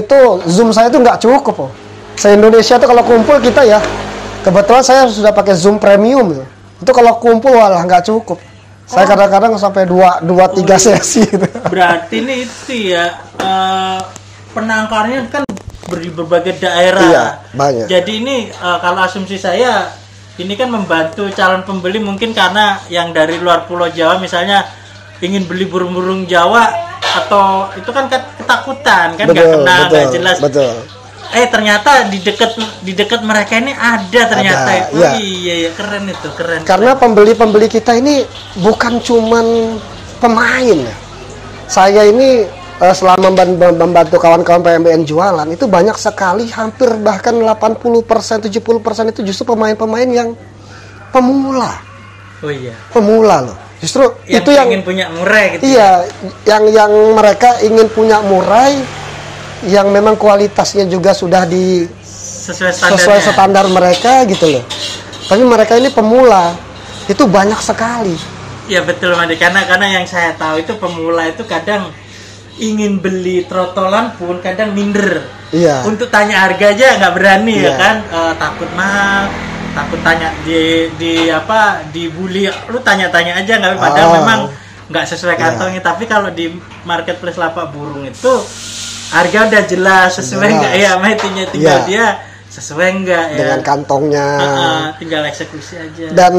saya itu nggak cukup. Se-Indonesia itu kalau kumpul kita ya, kebetulan saya sudah pakai Zoom Premium itu kalau kumpul walah nggak cukup. Saya kadang-kadang sampai 2-3 sesi gitu. Berarti ini itu ya penangkarnya kan di berbagai daerah. Iya, banyak. Jadi ini kalau asumsi saya ini kan membantu calon pembeli mungkin karena yang dari luar Pulau Jawa misalnya ingin beli burung-burung Jawa atau itu kan ketakutan kan nggak kenal nggak jelas. Betul. Ternyata di dekat mereka ini ada ternyata ada, itu. Ya. Iya keren itu keren. Karena pembeli-pembeli kita ini bukan cuman pemain ya. Saya ini selama membantu kawan-kawan PMBN jualan itu banyak sekali, hampir bahkan 80%, 70% itu justru pemain-pemain yang pemula. Oh iya. Pemula loh. Justru yang itu yang ingin punya murai gitu. Iya, yang mereka ingin punya murai yang memang kualitasnya juga sudah sesuai standar mereka gitu loh. Tapi mereka ini pemula. Itu banyak sekali. Iya betul Madi, karena yang saya tahu itu pemula itu kadang ingin beli trotolan pun kadang minder. Iya. Untuk tanya harga aja nggak berani ya kan, takut mahal, takut tanya dibully, lu tanya-tanya aja nggak, padahal memang nggak sesuai kantongnya. Tapi kalau di marketplace lapak burung itu harga udah jelas sesuai nggak ya, tinggal dia sesuai nggak ya dengan kantongnya, tinggal eksekusi aja. Dan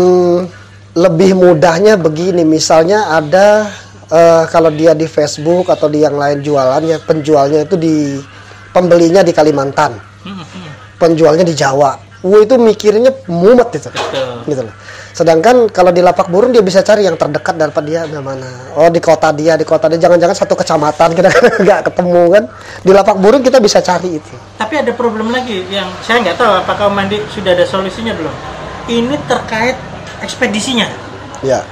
lebih mudahnya begini, misalnya ada kalau dia di Facebook atau di yang lain jualannya, penjualnya itu pembelinya di Kalimantan, penjualnya di Jawa. Itu mikirnya mumet itu. Betul. Gitu loh. Sedangkan kalau di lapak burung dia bisa cari yang terdekat daripada dia mana. Oh di kota dia, jangan-jangan satu kecamatan kita nggak ketemu kan. Di lapak burung kita bisa cari itu. Tapi ada problem lagi yang saya nggak tahu apakah Mandi sudah ada solusinya belum. Ini terkait ekspedisinya. Ya.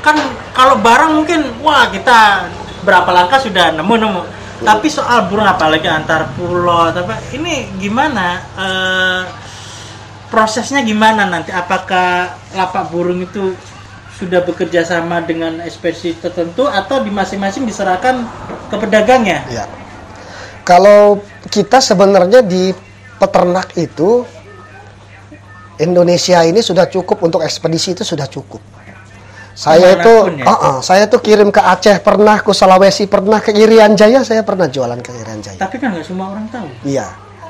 Kan kalau barang mungkin kita berapa langkah sudah nemu. Tapi soal burung apalagi antar pulau, tapi ini gimana? Prosesnya gimana nanti? Apakah lapak burung itu sudah bekerja sama dengan ekspedisi tertentu atau di masing-masing diserahkan ke pedagangnya? Ya. Kalau kita sebenarnya di peternak itu Indonesia ini sudah cukup, untuk ekspedisi itu sudah cukup. Saya tuh kirim ke Aceh pernah, ke Sulawesi pernah, ke Irian Jaya saya pernah jualan ke Irian Jaya. Tapi kan nggak semua orang tahu. Iya.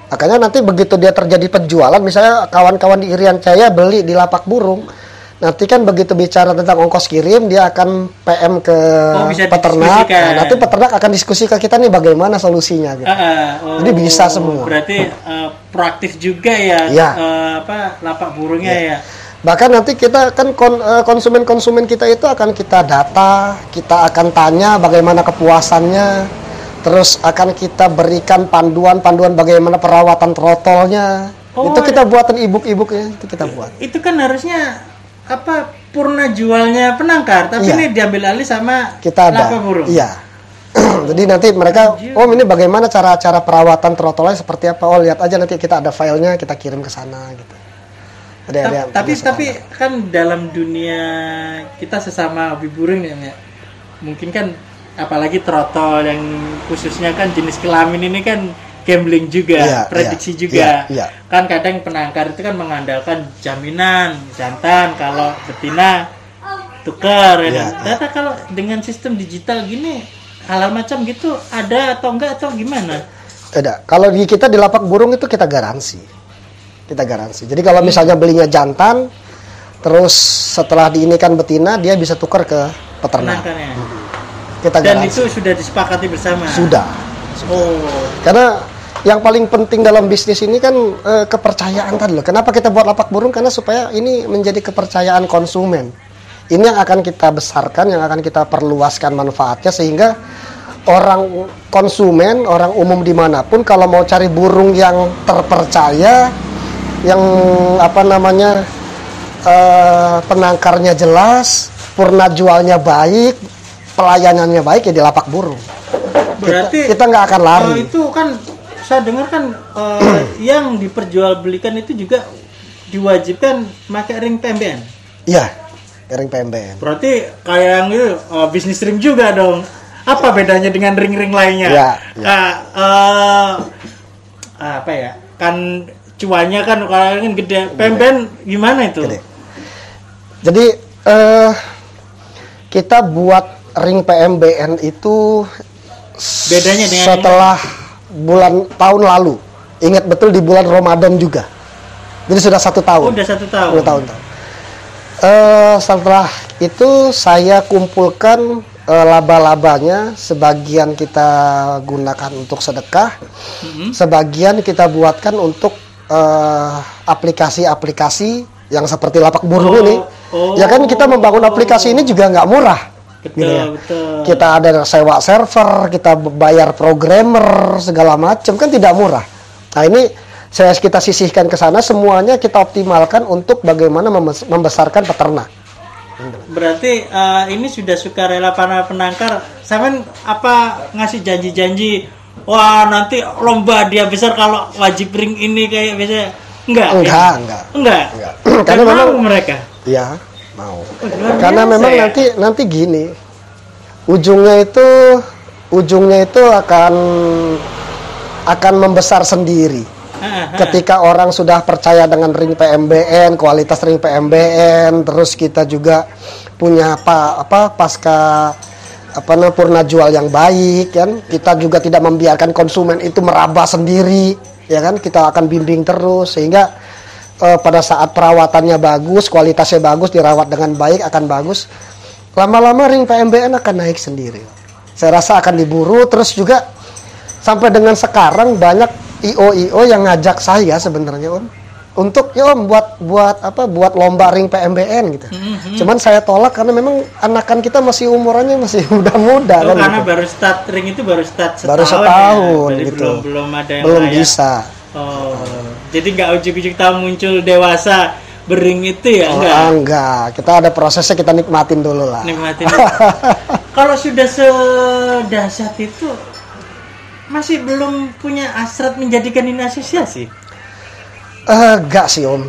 Makanya nanti begitu dia terjadi penjualan, misalnya kawan-kawan di Irian Jaya beli di lapak burung, nanti kan begitu bicara tentang ongkos kirim, dia akan PM ke peternak. Nanti peternak akan diskusi ke kita nih bagaimana solusinya gitu. Jadi bisa semua. Berarti proaktif juga ya, lapak burungnya ya. Bahkan nanti kita kan konsumen kita itu akan kita data, kita akan tanya bagaimana kepuasannya. Terus akan kita berikan panduan bagaimana perawatan trotolnya. Itu kita buatin ebook-ebooknya, itu kita buat. Itu kan harusnya purna jualnya penangkar, tapi ini diambil alih sama kita lapak burung. Iya. Jadi nanti mereka, ini bagaimana cara perawatan trotolnya seperti apa? Lihat aja, nanti kita ada filenya, kita kirim ke sana gitu. Tapi kan dalam dunia kita sesama hobi burung ya, mungkin kan apalagi trotol yang khususnya kan jenis kelamin ini kan gambling juga, prediksi juga. Kan kadang penangkar itu kan mengandalkan jaminan jantan, kalau betina tukar. Ternyata kalau dengan sistem digital gini, hal-hal macam gitu ada atau enggak atau gimana? Ada. Kalau di kita di lapak burung itu kita garansi. Jadi kalau misalnya belinya jantan, terus setelah diinikan betina, dia bisa tukar ke peternak. Kita Dan garansi. itu sudah disepakati bersama? Sudah. Karena yang paling penting dalam bisnis ini kan kepercayaan tadi loh. Kenapa kita buat lapak burung? Karena supaya ini menjadi kepercayaan konsumen. Ini yang akan kita besarkan, yang akan kita perluaskan manfaatnya, sehingga orang konsumen, orang umum dimanapun kalau mau cari burung yang terpercaya, yang penangkarnya jelas, purna jualnya baik, pelayanannya baik, ya di lapak burung. Berarti kita nggak akan lari. Itu kan saya dengar kan yang diperjualbelikan itu juga diwajibkan pakai ring PMBN. Iya, ring PMBN. Berarti kayak yang itu bisnis ring juga dong. Apa bedanya dengan ring-ring lainnya? Kan cuannya kan kalau kan gede. PMBN gimana itu? Gede. Jadi kita buat ring PMBN itu bedanya dengan setelah tahun lalu. Ingat betul di bulan Ramadan juga. Jadi sudah 1 tahun. Udah 1 tahun. Udah tahun. Setelah itu saya kumpulkan laba-labanya, sebagian kita gunakan untuk sedekah, sebagian kita buatkan untuk aplikasi-aplikasi yang seperti lapak burung ini. Ya kan kita membangun aplikasi ini juga nggak murah. Betul, Gitu ya. betul. Kita ada sewa server, kita bayar programmer segala macam, kan tidak murah. Nah ini kita sisihkan ke sana, semuanya kita optimalkan untuk bagaimana membesarkan peternak. Berarti ini sudah sukarela para penangkar. Sampean apa ngasih janji-janji? Wah nanti lomba dia besar kalau wajib ring ini kayak biasa? Enggak. Enggak. Karena memang mereka. Ya mau. biasa Karena memang ya? nanti gini, ujungnya itu akan membesar sendiri. Ketika orang sudah percaya dengan ring PMBN, kualitas ring PMBN, terus kita juga punya pasca purna jual yang baik, kan? Kita juga tidak membiarkan konsumen itu meraba sendiri, ya kan? Kita akan bimbing terus sehingga pada saat perawatannya bagus, kualitasnya bagus, dirawat dengan baik akan bagus. Lama-lama ring PMBN akan naik sendiri. Saya rasa akan diburu, terus juga sampai dengan sekarang banyak IO yang ngajak saya sebenarnya Om untuk Om buat lomba ring PMBN gitu. Cuman saya tolak karena memang anakan kita masih umurannya masih muda-muda kan. Karena gitu. baru start setahun. Baru setahun ya? gitu. Belum ada yang belum layak. bisa. Oh, jadi nggak ujuk-ujuk tahu muncul dewasa bering itu ya? Enggak. Kita ada prosesnya, kita nikmatin dulu lah. Nikmatin. Kalau sudah sedahsyat itu masih belum punya hasrat menjadikan ini asosiasi? Enggak sih Om.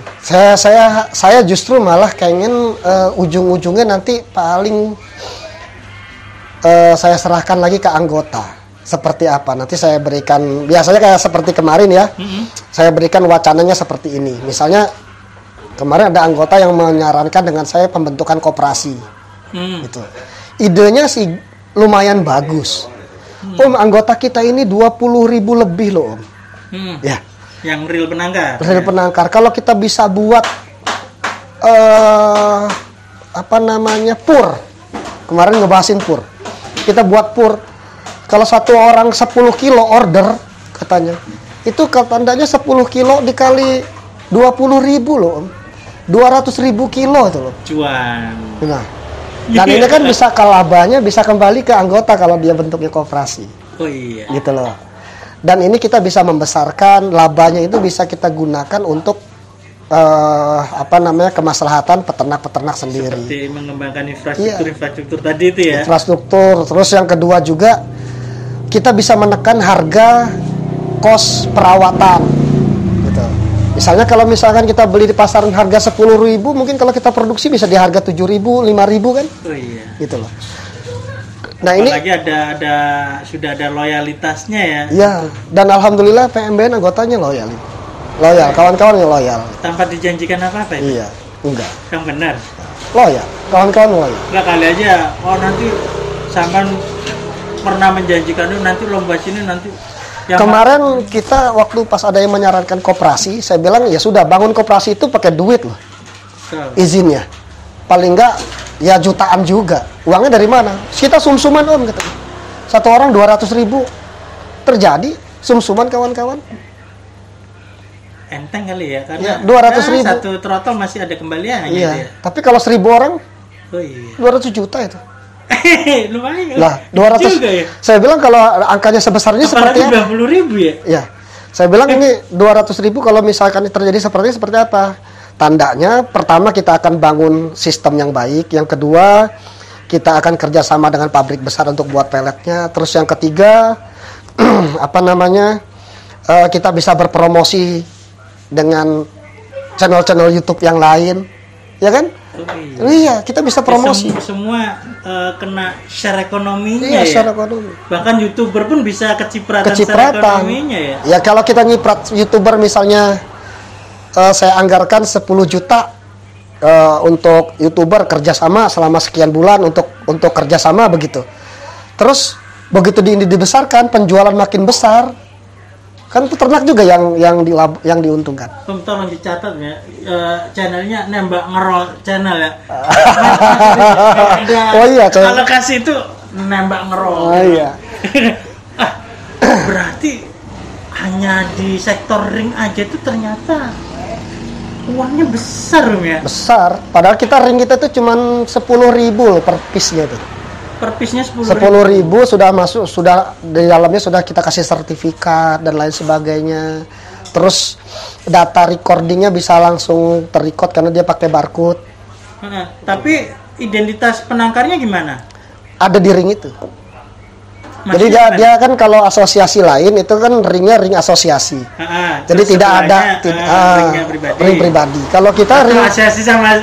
Saya justru malah pengen ujung-ujungnya nanti paling saya serahkan lagi ke anggota. Seperti apa? Nanti saya berikan, biasanya kayak seperti kemarin ya. Saya berikan wacananya seperti ini. Misalnya kemarin ada anggota yang menyarankan dengan saya pembentukan koperasi. Gitu. Idenya sih lumayan bagus. Om, anggota kita ini 20.000 lebih loh Om. Ya. Yang real penangkar. Real penangkar. Kalau kita bisa buat pur. Kemarin ngebahasin pur. Kita buat pur. Kalau satu orang 10 kilo order katanya. Itu tandanya 10 kilo dikali 20.000 loh Om. 200.000 kilo itu loh. Cuan. Nah. Dan ini kan bisa labanya bisa kembali ke anggota kalau dia bentuknya koperasi. Oh iya. Gitu loh. Dan ini kita bisa membesarkan labanya, itu bisa kita gunakan untuk kemaslahatan peternak-peternak sendiri. Seperti mengembangkan infrastruktur tadi itu ya. Infrastruktur. Terus yang kedua juga kita bisa menekan harga kos perawatan. Gitu. Misalnya kalau misalkan kita beli di pasaran harga 10.000, mungkin kalau kita produksi bisa di harga 7.000, 5.000 kan? Oh iya. Gitu loh. Nah, apalagi sudah ada loyalitasnya ya. Iya, dan alhamdulillah PMBN anggotanya loyal, kawan-kawannya loyal. Tanpa dijanjikan apa-apa itu? Iya, enggak. Yang benar. Loyal, kawan-kawan loyal. Enggak kali aja, nanti sampean pernah menjanjikan itu nanti lomba sini nanti. Kemarin kita waktu pas ada yang menyarankan koperasi, saya bilang ya sudah bangun koperasi itu pakai duit loh. Izinnya. Paling enggak ya jutaan juga. Uangnya dari mana? Kita sum-suman Om katanya. Satu orang 200.000. Terjadi sum-suman kawan-kawan. Enteng kali ya karena 200.000. Satu trotol masih ada kembaliannya. Iya. Ya. Tapi kalau 1.000 orang, 200 juta itu. Lumayan. Lah, 200 juga ya? Saya bilang kalau angkanya sebesarnya apalagi seperti 20.000 ya? Iya. Saya bilang ini 200.000 kalau misalkan terjadi seperti apa? Tandanya pertama kita akan bangun sistem yang baik, yang kedua kita akan kerjasama dengan pabrik besar untuk buat peletnya, terus yang ketiga kita bisa berpromosi dengan channel-channel YouTube yang lain, ya kan? Iya, kita bisa promosi. Semua kena share ekonominya. Iya, share ekonomi. Bahkan YouTuber pun bisa kecipratan share ekonominya ya. Ya kalau kita nyiprat YouTuber misalnya, saya anggarkan 10 juta untuk YouTuber kerjasama selama sekian bulan untuk kerjasama begitu. Terus begitu ini dibesarkan, penjualan makin besar, Kan peternak juga yang diuntungkan. Tom, tolong dicatat ya, channelnya Nembak Ngerol channel ya. Oh iya, kalau kasih itu Nembak Ngerol. Oh iya. Berarti hanya di sektor ring aja itu ternyata uangnya besar ya? Besar. Padahal ring kita itu cuma 10.000 per piece gitu. Per piece-nya 10.000 sudah masuk, sudah di dalamnya sudah kita kasih sertifikat dan lain sebagainya. Terus data recordingnya bisa langsung terrecord karena dia pakai barcode. Tapi identitas penangkarnya gimana? Ada di ring itu. Jadi dia kan kalau asosiasi lain itu kan ringnya ring asosiasi. Jadi tidak ada ring pribadi. Kalau kita ring asosiasi sama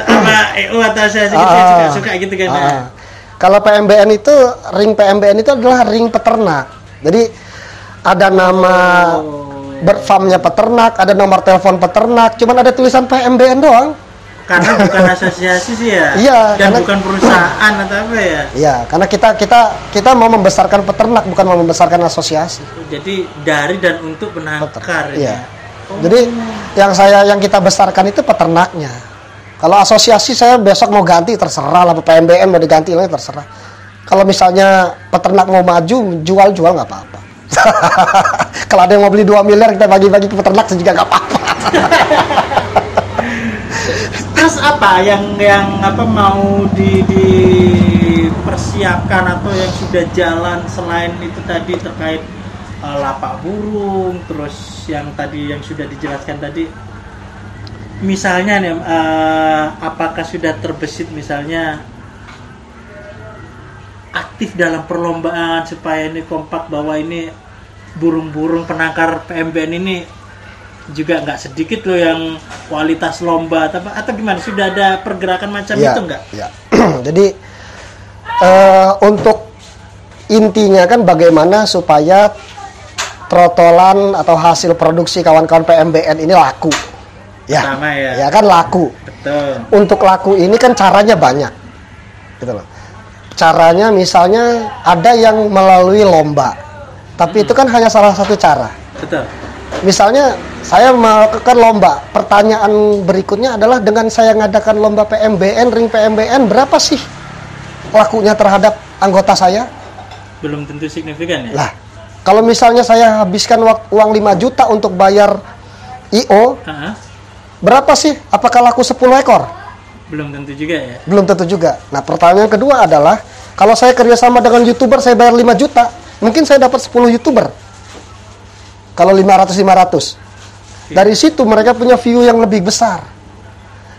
EU atau asosiasi suka gitu kan. Kalau PMBN itu ring PMBN itu adalah ring peternak. Jadi ada nama farmnya peternak, ada nomor telepon peternak, cuman ada tulisan PMBN doang. Karena bukan asosiasi sih ya. Iya. Dan bukan perusahaan atau apa ya. Iya, karena kita mau membesarkan peternak, bukan mau membesarkan asosiasi. Jadi dari dan untuk penangkar. Iya. Jadi yang kita besarkan itu peternaknya. Kalau asosiasi saya besok mau ganti terserah lah, PMBN mau diganti lagi terserah. Kalau misalnya peternak mau maju jual nggak apa-apa. Kalau ada yang mau beli 2 miliar kita bagi-bagi ke peternak juga nggak apa-apa. Terus apa yang mau dipersiapkan atau yang sudah jalan selain itu tadi terkait lapak burung, terus yang tadi yang sudah dijelaskan tadi, misalnya nih apakah sudah terbesit misalnya aktif dalam perlombaan supaya ini kompak bahwa ini burung-burung penangkar PMBN ini juga nggak sedikit loh yang kualitas lomba atau gimana, sudah ada pergerakan macam itu nggak? Ya. Jadi untuk intinya kan bagaimana supaya trotolan atau hasil produksi kawan-kawan PMBN ini laku. Ya kan laku. Betul. Untuk laku ini kan caranya banyak, gitu loh. Caranya misalnya ada yang melalui lomba, tapi itu kan hanya salah satu cara. Betul. Misalnya saya melakukan lomba, pertanyaan berikutnya adalah dengan saya ngadakan lomba PMBN, ring PMBN, berapa sih lakunya terhadap anggota saya? Belum tentu signifikan ya? Lah, kalau misalnya saya habiskan uang 5 juta untuk bayar IO, berapa sih? Apakah laku 10 ekor? Belum tentu juga ya? Belum tentu juga. Nah, pertanyaan kedua adalah, kalau saya kerjasama dengan YouTuber, saya bayar 5 juta, mungkin saya dapat 10 YouTuber. Kalau 500. Dari situ mereka punya view yang lebih besar.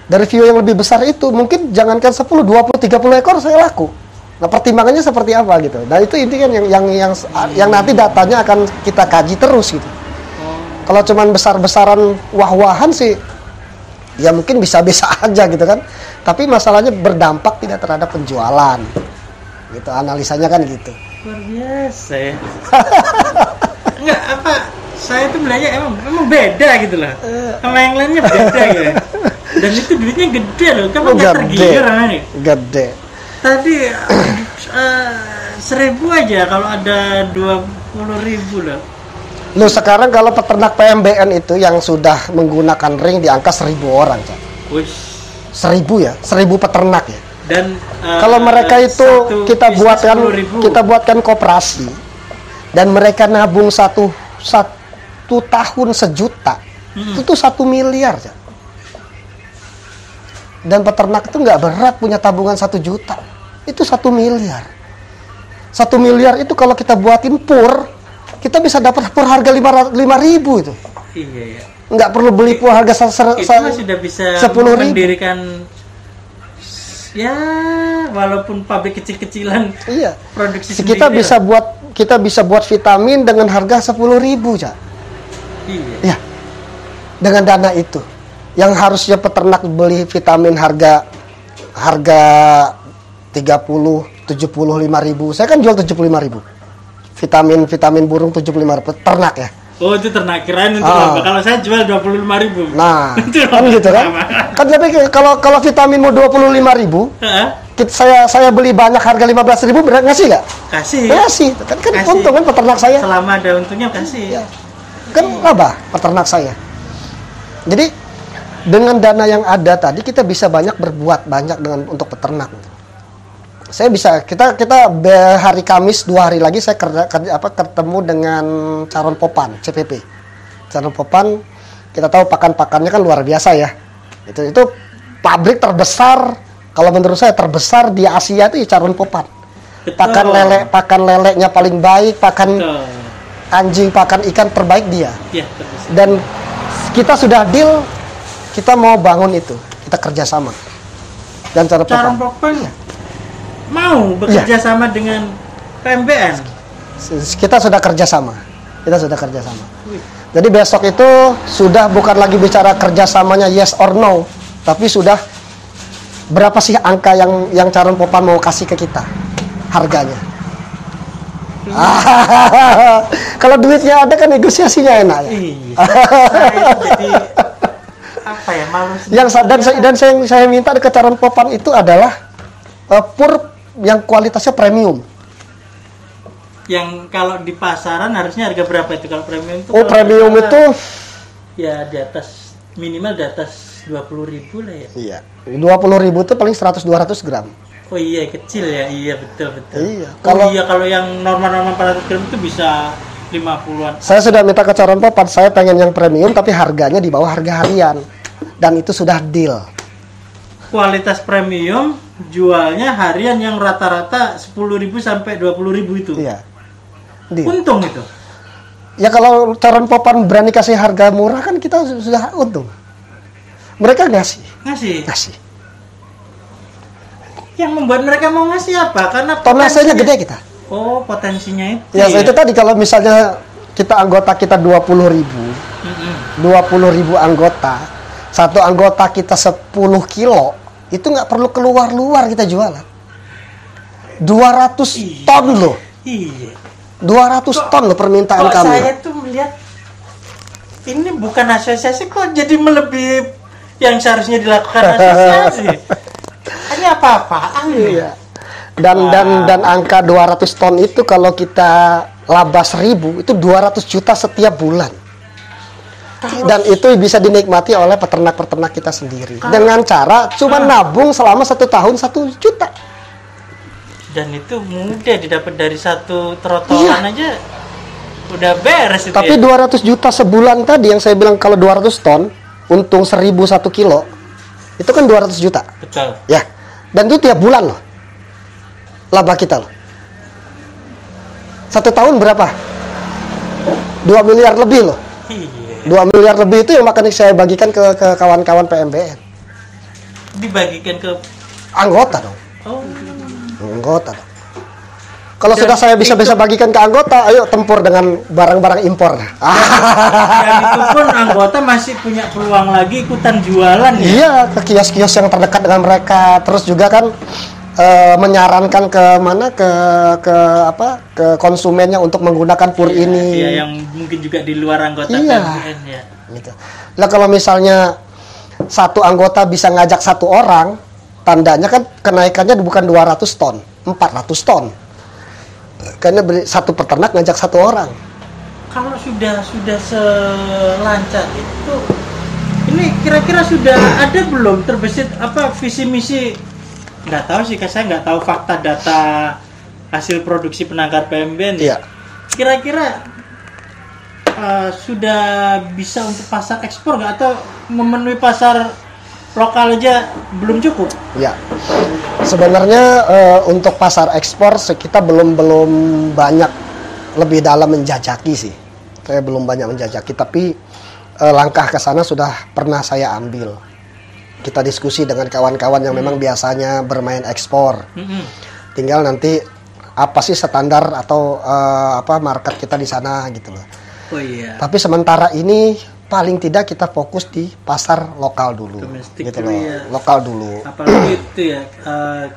Dari view yang lebih besar itu, mungkin jangankan 10, 20, 30 ekor saya laku. Nah, pertimbangannya seperti apa gitu. Nah, itu intinya yang nanti datanya akan kita kaji terus gitu. Kalau cuman besar-besaran wah-wahan sih, ya mungkin bisa-bisa aja gitu kan. Tapi masalahnya berdampak tidak terhadap penjualan. Gitu, analisanya kan gitu. Luar biasa ya. Enggak, saya tuh belajar emang beda gitu loh. Sama yang lainnya beda gitu. Dan itu duitnya gede loh. Kamu nggak tergiur nih? Gede. Tadi 1.000 aja kalau ada 20.000 loh. Lu sekarang kalau peternak PMBN itu yang sudah menggunakan ring di angka 1.000 orang, Cak. 1.000 ya, 1.000 peternak ya. Dan kalau mereka itu kita buatkan koperasi dan mereka nabung satu tahun 1 juta, itu 1 miliar, Cak. Dan peternak itu nggak berat punya tabungan 1 juta, itu 1 miliar. 1 miliar itu kalau kita buatin pur, kita bisa dapat pur harga 5.000 itu. Iya ya. Nggak perlu beli pur harga itu sudah bisa 10.000. Mendirikan ya walaupun pabrik kecil-kecilan. Iya. Produksi kita sendiri. Kita bisa buat vitamin dengan harga 10.000, Cak. Iya. Ya. Dengan dana itu. Yang harusnya peternak beli vitamin harga 30, 75.000. Saya kan jual 75.000. Vitamin burung 75.000 ternak ya. Oh, itu ternak, kirain untuk lomba. Kalau saya jual 25.000. Nah, kan gitu kan? Kan tapi kalau vitamin mau 25.000, saya beli banyak harga 15.000, ngasih nggak? Kasih. Kan untung kan peternak saya. Selama ada untungnya kasih. Ya. kan laba peternak saya. Jadi dengan dana yang ada tadi kita bisa berbuat banyak untuk peternak. Saya bisa kita hari Kamis 2 hari lagi saya ketemu dengan Caron Popan CPP. Caron Popan kita tahu pakannya kan luar biasa ya. Itu pabrik terbesar, kalau menurut saya terbesar di Asia itu Caron Popan. Pakan leleknya paling baik, pakan anjing, pakan ikan terbaik dia. Ya, dan kita sudah deal, kita mau bangun itu, kita kerjasama. Dan Caron Popan mau bekerja sama dengan PMBN. Kita sudah kerjasama. Jadi besok itu sudah bukan lagi bicara kerjasamanya yes or no, tapi sudah berapa sih angka yang Caron Popan mau kasih ke kita, harganya. Kalau duitnya ada kan negosiasinya enak ya. Jadi apa ya, malu. Saya minta ke Caron Popan itu adalah pur yang kualitasnya premium. Yang kalau di pasaran harusnya harga berapa itu kalau premium itu? Premium itu ya di atas, minimal di atas 20.000 lah ya. Iya. 20.000 itu paling 100-200 gram. Oh iya, kecil ya. Iya, betul. Iya. Kalau yang normal 400 gram itu bisa 50-an. Saya sudah minta ke Caron Popan, saya pengen yang premium tapi harganya di bawah harga harian. Dan itu sudah deal. Kualitas premium jualnya harian yang rata-rata 10.000 sampai 20.000 itu. Iya. Deal. Untung itu. Ya kalau Caron Popan berani kasih harga murah kan kita sudah untung. Mereka ngasih. Yang membuat mereka mau ngasih apa? Karena tonasenya gede kita. Oh, potensinya itu. Ya, itu tadi kalau misalnya anggota kita 20.000. 20.000 anggota. Satu anggota kita 10 kilo, itu nggak perlu keluar kita jualan. 200 ton loh. Iya. 200 ton loh permintaan kami. Saya tuh melihat ini bukan asosiasi kok jadi melebihi yang seharusnya dilakukan asosiasi. Hanya apa-apaan. Iya. Dan angka 200 ton itu kalau kita laba 1.000 itu 200 juta setiap bulan. Dan itu bisa dinikmati oleh peternak-peternak kita sendiri dengan cara cuma nabung selama 1 tahun 1 juta. Dan itu mudah didapat dari satu trotolan aja udah beres itu. Tapi ya? 200 juta sebulan tadi yang saya bilang, kalau 200 ton untung 1.000 1 kilo itu kan 200 juta. Betul. Ya. Dan itu tiap bulan loh laba kita loh. 1 tahun berapa? 2 miliar lebih loh. 2 miliar lebih itu yang makanya saya bagikan ke kawan-kawan PMBN. Dibagikan ke anggota dong. Oh. Anggota dong. Kalau sudah saya bisa bagikan ke anggota, ayo tempur dengan barang-barang impor. Dan itu pun anggota masih punya peluang lagi ikutan jualan ya? Iya, ke kios-kios yang terdekat dengan mereka. Terus juga kan menyarankan ke konsumennya untuk menggunakan pur ini. Iya, yang mungkin juga di luar anggota PMBN ya. Gitu. Nah, kalau misalnya satu anggota bisa ngajak 1 orang, tandanya kan kenaikannya bukan 200 ton, 400 ton. Karena satu peternak ngajak 1 orang. Kalau sudah selancar itu, ini kira-kira sudah ada belum terbesit visi misi? Nggak tahu sih, saya nggak tahu fakta data hasil produksi penangkar PMBN. Iya. Kira-kira sudah bisa untuk pasar ekspor nggak, atau memenuhi pasar lokal aja belum cukup? Ya, sebenarnya untuk pasar ekspor kita belum banyak lebih dalam menjajaki sih. Saya belum banyak menjajaki, tapi langkah ke sana sudah pernah saya ambil. Kita diskusi dengan kawan-kawan yang memang biasanya bermain ekspor. Tinggal nanti apa sih standar atau market kita di sana gitu loh. Oh iya. Tapi sementara ini paling tidak kita fokus di pasar lokal dulu. Domestik gitu dulu loh. ya. Lokal dulu. Apalagi itu ya,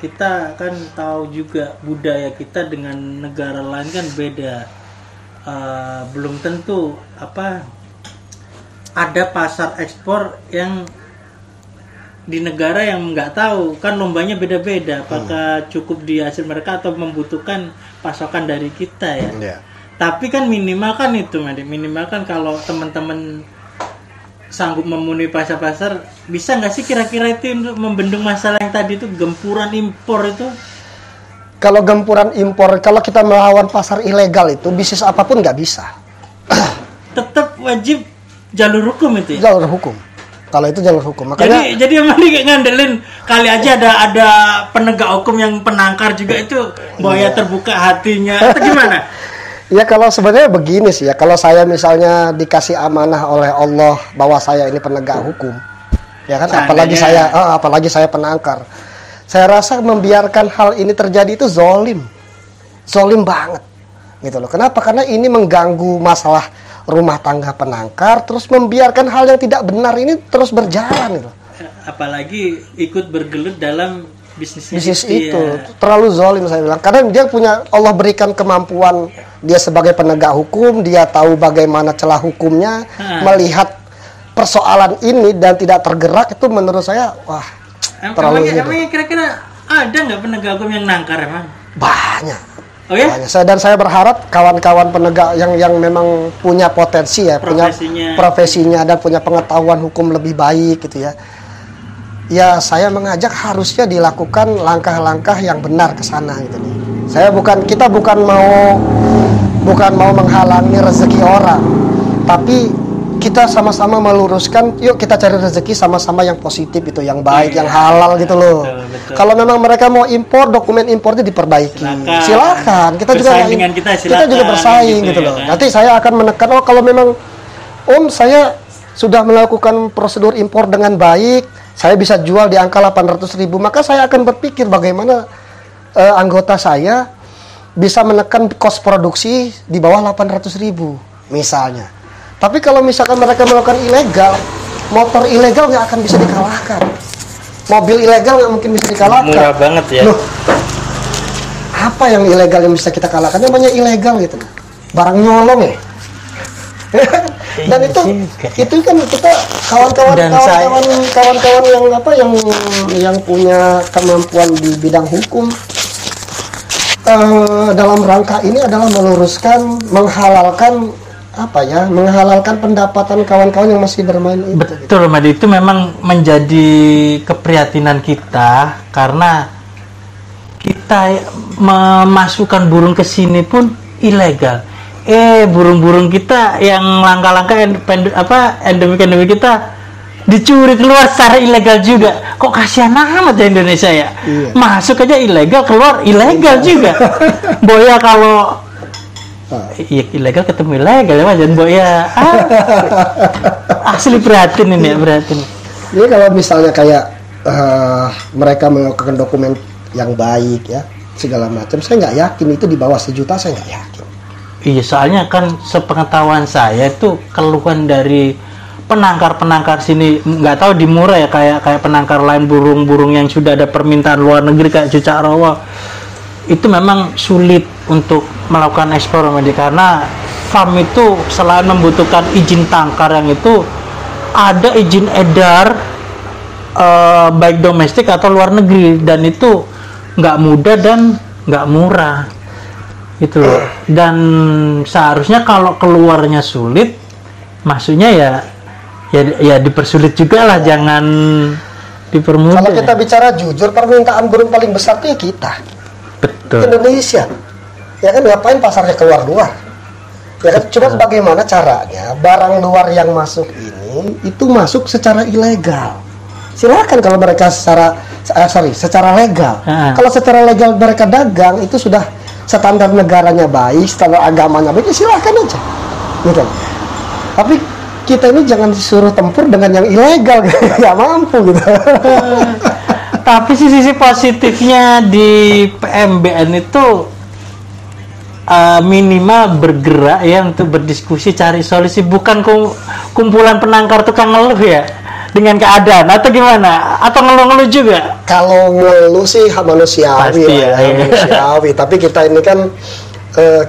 kita kan tahu juga budaya kita dengan negara lain kan beda. Belum tentu ada pasar ekspor yang di negara yang nggak tahu, kan lombanya beda-beda. Apakah cukup di hasil mereka atau membutuhkan pasokan dari kita ya? Tapi kan minimal kan itu, minimal kan kalau teman-teman sanggup memenuhi pasar-pasar, bisa nggak sih kira-kira itu untuk membendung masalah yang tadi itu gempuran impor itu? Kalau gempuran impor, kalau kita melawan pasar ilegal itu bisnis apapun nggak bisa. Tetap wajib jalur hukum itu ya? Jalur hukum. Kalau itu jalur hukum. Makanya jadi emang kayak ngandelin kali aja ada penegak hukum yang penangkar juga itu bahwa terbuka hatinya atau gimana? Ya kalau sebenarnya begini sih ya, kalau saya misalnya dikasih amanah oleh Allah bahwa saya ini penegak hukum, ya kan, apalagi saya penangkar, saya rasa membiarkan hal ini terjadi itu zolim banget, gitu loh. Kenapa? Karena ini mengganggu masalah rumah tangga penangkar, terus membiarkan hal yang tidak benar ini terus berjalan, gitu. Apalagi ikut bergelut dalam bisnis itu ya. Terlalu zolim saya bilang. Karena dia punya, Allah berikan kemampuan, dia sebagai penegak hukum, dia tahu bagaimana celah hukumnya, melihat persoalan ini dan tidak tergerak, itu menurut saya wah terlalu. Emangnya kira-kira ada nggak penegak hukum yang nangkar emang? Banyak. Oh ya? Banyak. Saya berharap kawan-kawan penegak yang memang punya potensi ya, punya profesinya dan punya pengetahuan hukum lebih baik gitu ya. Ya saya mengajak harusnya dilakukan langkah-langkah yang benar ke sana gitu nih. Kita bukan mau menghalangi rezeki orang, tapi kita sama-sama meluruskan, yuk kita cari rezeki sama-sama yang positif itu, yang baik, yang halal gitu loh. Betul. Kalau memang mereka mau impor, dokumen impornya diperbaiki. Silakan. Kita juga bersaing gitu loh. Kan? Nanti saya akan menekan, kalau memang saya sudah melakukan prosedur impor dengan baik, saya bisa jual di angka 800.000, maka saya akan berpikir bagaimana anggota saya bisa menekan kos produksi di bawah 800.000 misalnya. Tapi kalau misalkan mereka melakukan ilegal, motor ilegal nggak akan bisa dikalahkan, mobil ilegal nggak mungkin bisa dikalahkan. Murah banget ya. Loh, apa yang ilegal yang bisa kita kalahkan? Namanya ilegal gitu, barang nyolong ya. Dan itu kan kita kawan-kawan yang punya kemampuan di bidang hukum, dalam rangka ini adalah meluruskan, menghalalkan pendapatan kawan-kawan yang masih bermain itu. Betul, Madi, itu memang menjadi keprihatinan kita karena kita memasukkan burung ke sini pun ilegal. Burung-burung kita yang langka-langka endemik kita dicuri keluar secara ilegal juga. Kok kasihan amat ya Indonesia ya? Iya. Masuk aja ilegal, keluar ilegal juga. Boya kalau ilegal ketemu ilegal ya, dan boya asli prihatin ini ya, prihatin. Ini kalau misalnya kayak mereka melakukan dokumen yang baik ya, segala macam, saya nggak yakin itu di bawah 1 juta, saya nggak yakin. Iya, soalnya kan sepengetahuan saya itu keluhan dari penangkar sini, nggak tahu di Mura ya, kayak penangkar lain, burung-burung yang sudah ada permintaan luar negeri kayak cucak rawa, itu memang sulit untuk melakukan ekspor, karena farm itu selain membutuhkan izin tangkar yang itu ada izin edar baik domestik atau luar negeri, dan itu nggak mudah dan nggak murah gitu loh. Dan seharusnya kalau keluarnya sulit, masuknya ya dipersulit juga lah, jangan dipermudah. Kalau kita bicara jujur, permintaan burung paling besar itu ya kita. Betul. Indonesia. Ya kan, ngapain pasarnya keluar-luar? Ya kan, cuma bagaimana caranya barang luar yang masuk ini itu masuk secara ilegal. Silakan kalau mereka secara legal. Kalau secara legal mereka dagang, itu sudah standar negaranya baik, standar agamanya baik, ya silakan aja. Gitu. Tapi kita ini jangan disuruh tempur dengan yang ilegal, nggak mampu gitu. Tapi sisi positifnya di PMBN itu minimal bergerak ya untuk berdiskusi, cari solusi, bukan kumpulan penangkar tukang ngeluh ya dengan keadaan, atau gimana? Atau ngeluh-ngeluh juga? Kalau ngeluh sih manusiawi, manusiawi. Tapi kita ini kan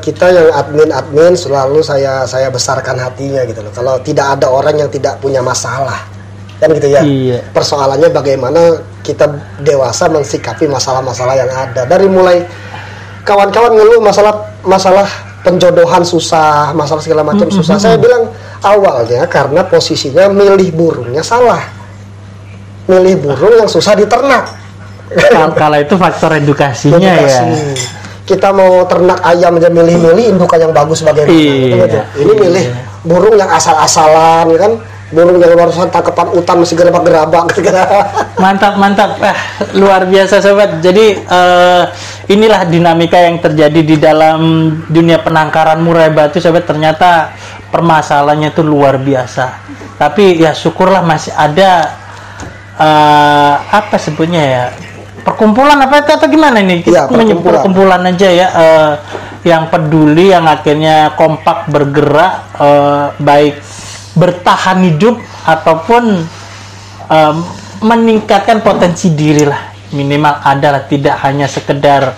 kita yang admin selalu saya besarkan hatinya gitu loh. Kalau tidak ada orang yang tidak punya masalah, kan gitu ya. Iya. Persoalannya bagaimana kita dewasa mensikapi masalah-masalah yang ada. Dari mulai kawan-kawan ngeluh masalah penjodohan susah, masalah segala macam susah. Saya bilang awalnya karena posisinya milih burungnya salah. Milih burung yang susah diternak. Kalau itu faktor edukasinya Edukasi. ya. Kita mau ternak ayam aja milih-milih indukan yang bagus bagaimana. Iya. Ini milih burung yang asal-asalan, kan? Burung yang barusan tangkapan hutan masih gerabak-gerabak. Mantap. Luar biasa sobat. Jadi inilah dinamika yang terjadi di dalam dunia penangkaran murai batu sobat. Ternyata permasalahannya itu luar biasa. Tapi ya syukurlah masih ada apa sebutnya ya, perkumpulan apa atau gimana ini, kita menyebut perkumpulan aja ya, yang peduli, yang akhirnya kompak bergerak, baik bertahan hidup ataupun meningkatkan potensi diri lah, minimal adalah tidak hanya sekedar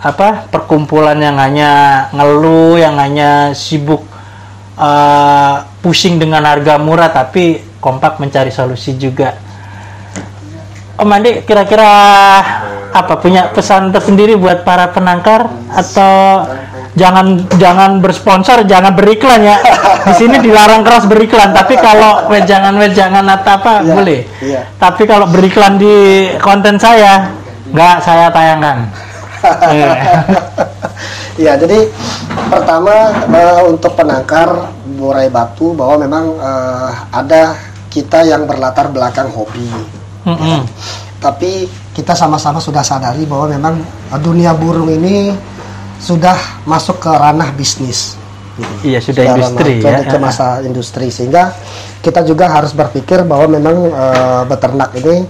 apa perkumpulan yang hanya ngeluh, yang hanya sibuk pusing dengan harga murah, tapi kompak mencari solusi juga. Om Andi, kira-kira apa, punya pesan tersendiri buat para penangkar, atau jangan bersponsor, jangan beriklan ya. Di sini dilarang keras beriklan, tapi kalau wejangan atau apa boleh. Iya. Tapi kalau beriklan di konten saya, nggak saya tayangkan. Ya, jadi pertama untuk penangkar murai batu, bahwa memang ada kita yang berlatar belakang hobi. Tapi kita sama-sama sudah sadari bahwa memang dunia burung ini sudah masuk ke ranah bisnis. Gitu. Iya, sudah industri ya. Ke masa industri, sehingga kita juga harus berpikir bahwa memang beternak ini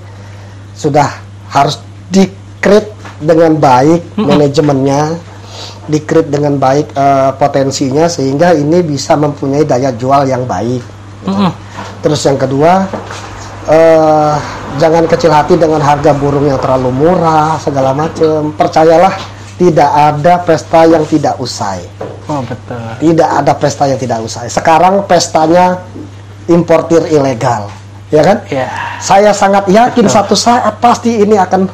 sudah harus di-create dengan baik manajemennya, di-create dengan baik potensinya, sehingga ini bisa mempunyai daya jual yang baik. Gitu. Terus yang kedua, jangan kecil hati dengan harga burung yang terlalu murah segala macam. Percayalah, tidak ada pesta yang tidak usai. Oh betul. Tidak ada pesta yang tidak usai. Sekarang pestanya importir ilegal, ya kan? Ya. Saya sangat yakin satu saat pasti ini akan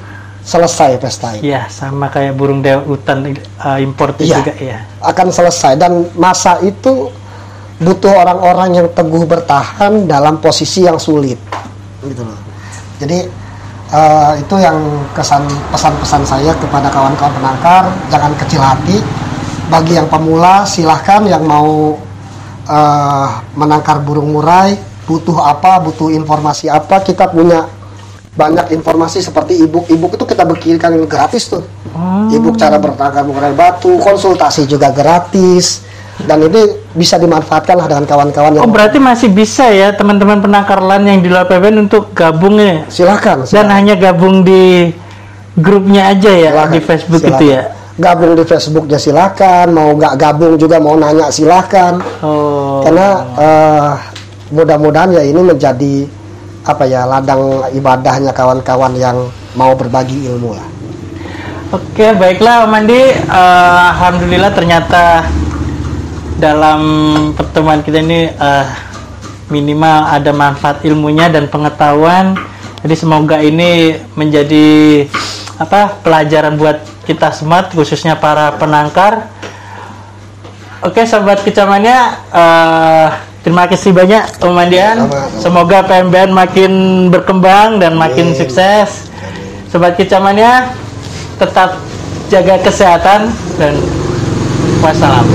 selesai pesta ini. Ya, sama kayak burung dewa hutan importir juga ya. Akan selesai, dan masa itu butuh orang-orang yang teguh bertahan dalam posisi yang sulit. Gitu loh. Jadi itu yang pesan-pesan saya kepada kawan-kawan penangkar, jangan kecil hati. Bagi yang pemula silahkan, yang mau menangkar burung murai, butuh apa, butuh informasi apa, kita punya banyak informasi seperti ebook itu kita bikinkan gratis tuh. Ebook cara bertangkar murai batu, konsultasi juga gratis. Dan ini bisa dimanfaatkan lah dengan kawan-kawan yang... Oh, berarti masih bisa ya teman-teman penangkar LAN yang di luar PBN untuk gabung ya? Silakan. Dan hanya gabung di grupnya aja ya, silakan, di Facebook silakan. Itu ya? Gabung di Facebooknya silakan, mau nggak gabung juga mau nanya silakan. Oh. Karena mudah-mudahan ya ini menjadi apa ya, ladang ibadahnya kawan-kawan yang mau berbagi ilmu lah. Oke, baiklah Om Andi, alhamdulillah ternyata dalam pertemuan kita ini minimal ada manfaat ilmunya dan pengetahuan. Jadi semoga ini menjadi pelajaran buat kita semua, khususnya para penangkar. Oke, sobat kecamannya, terima kasih banyak Om Andian. Semoga PMBN makin berkembang dan makin sukses. Sobat kecamannya, tetap jaga kesehatan dan wassalam.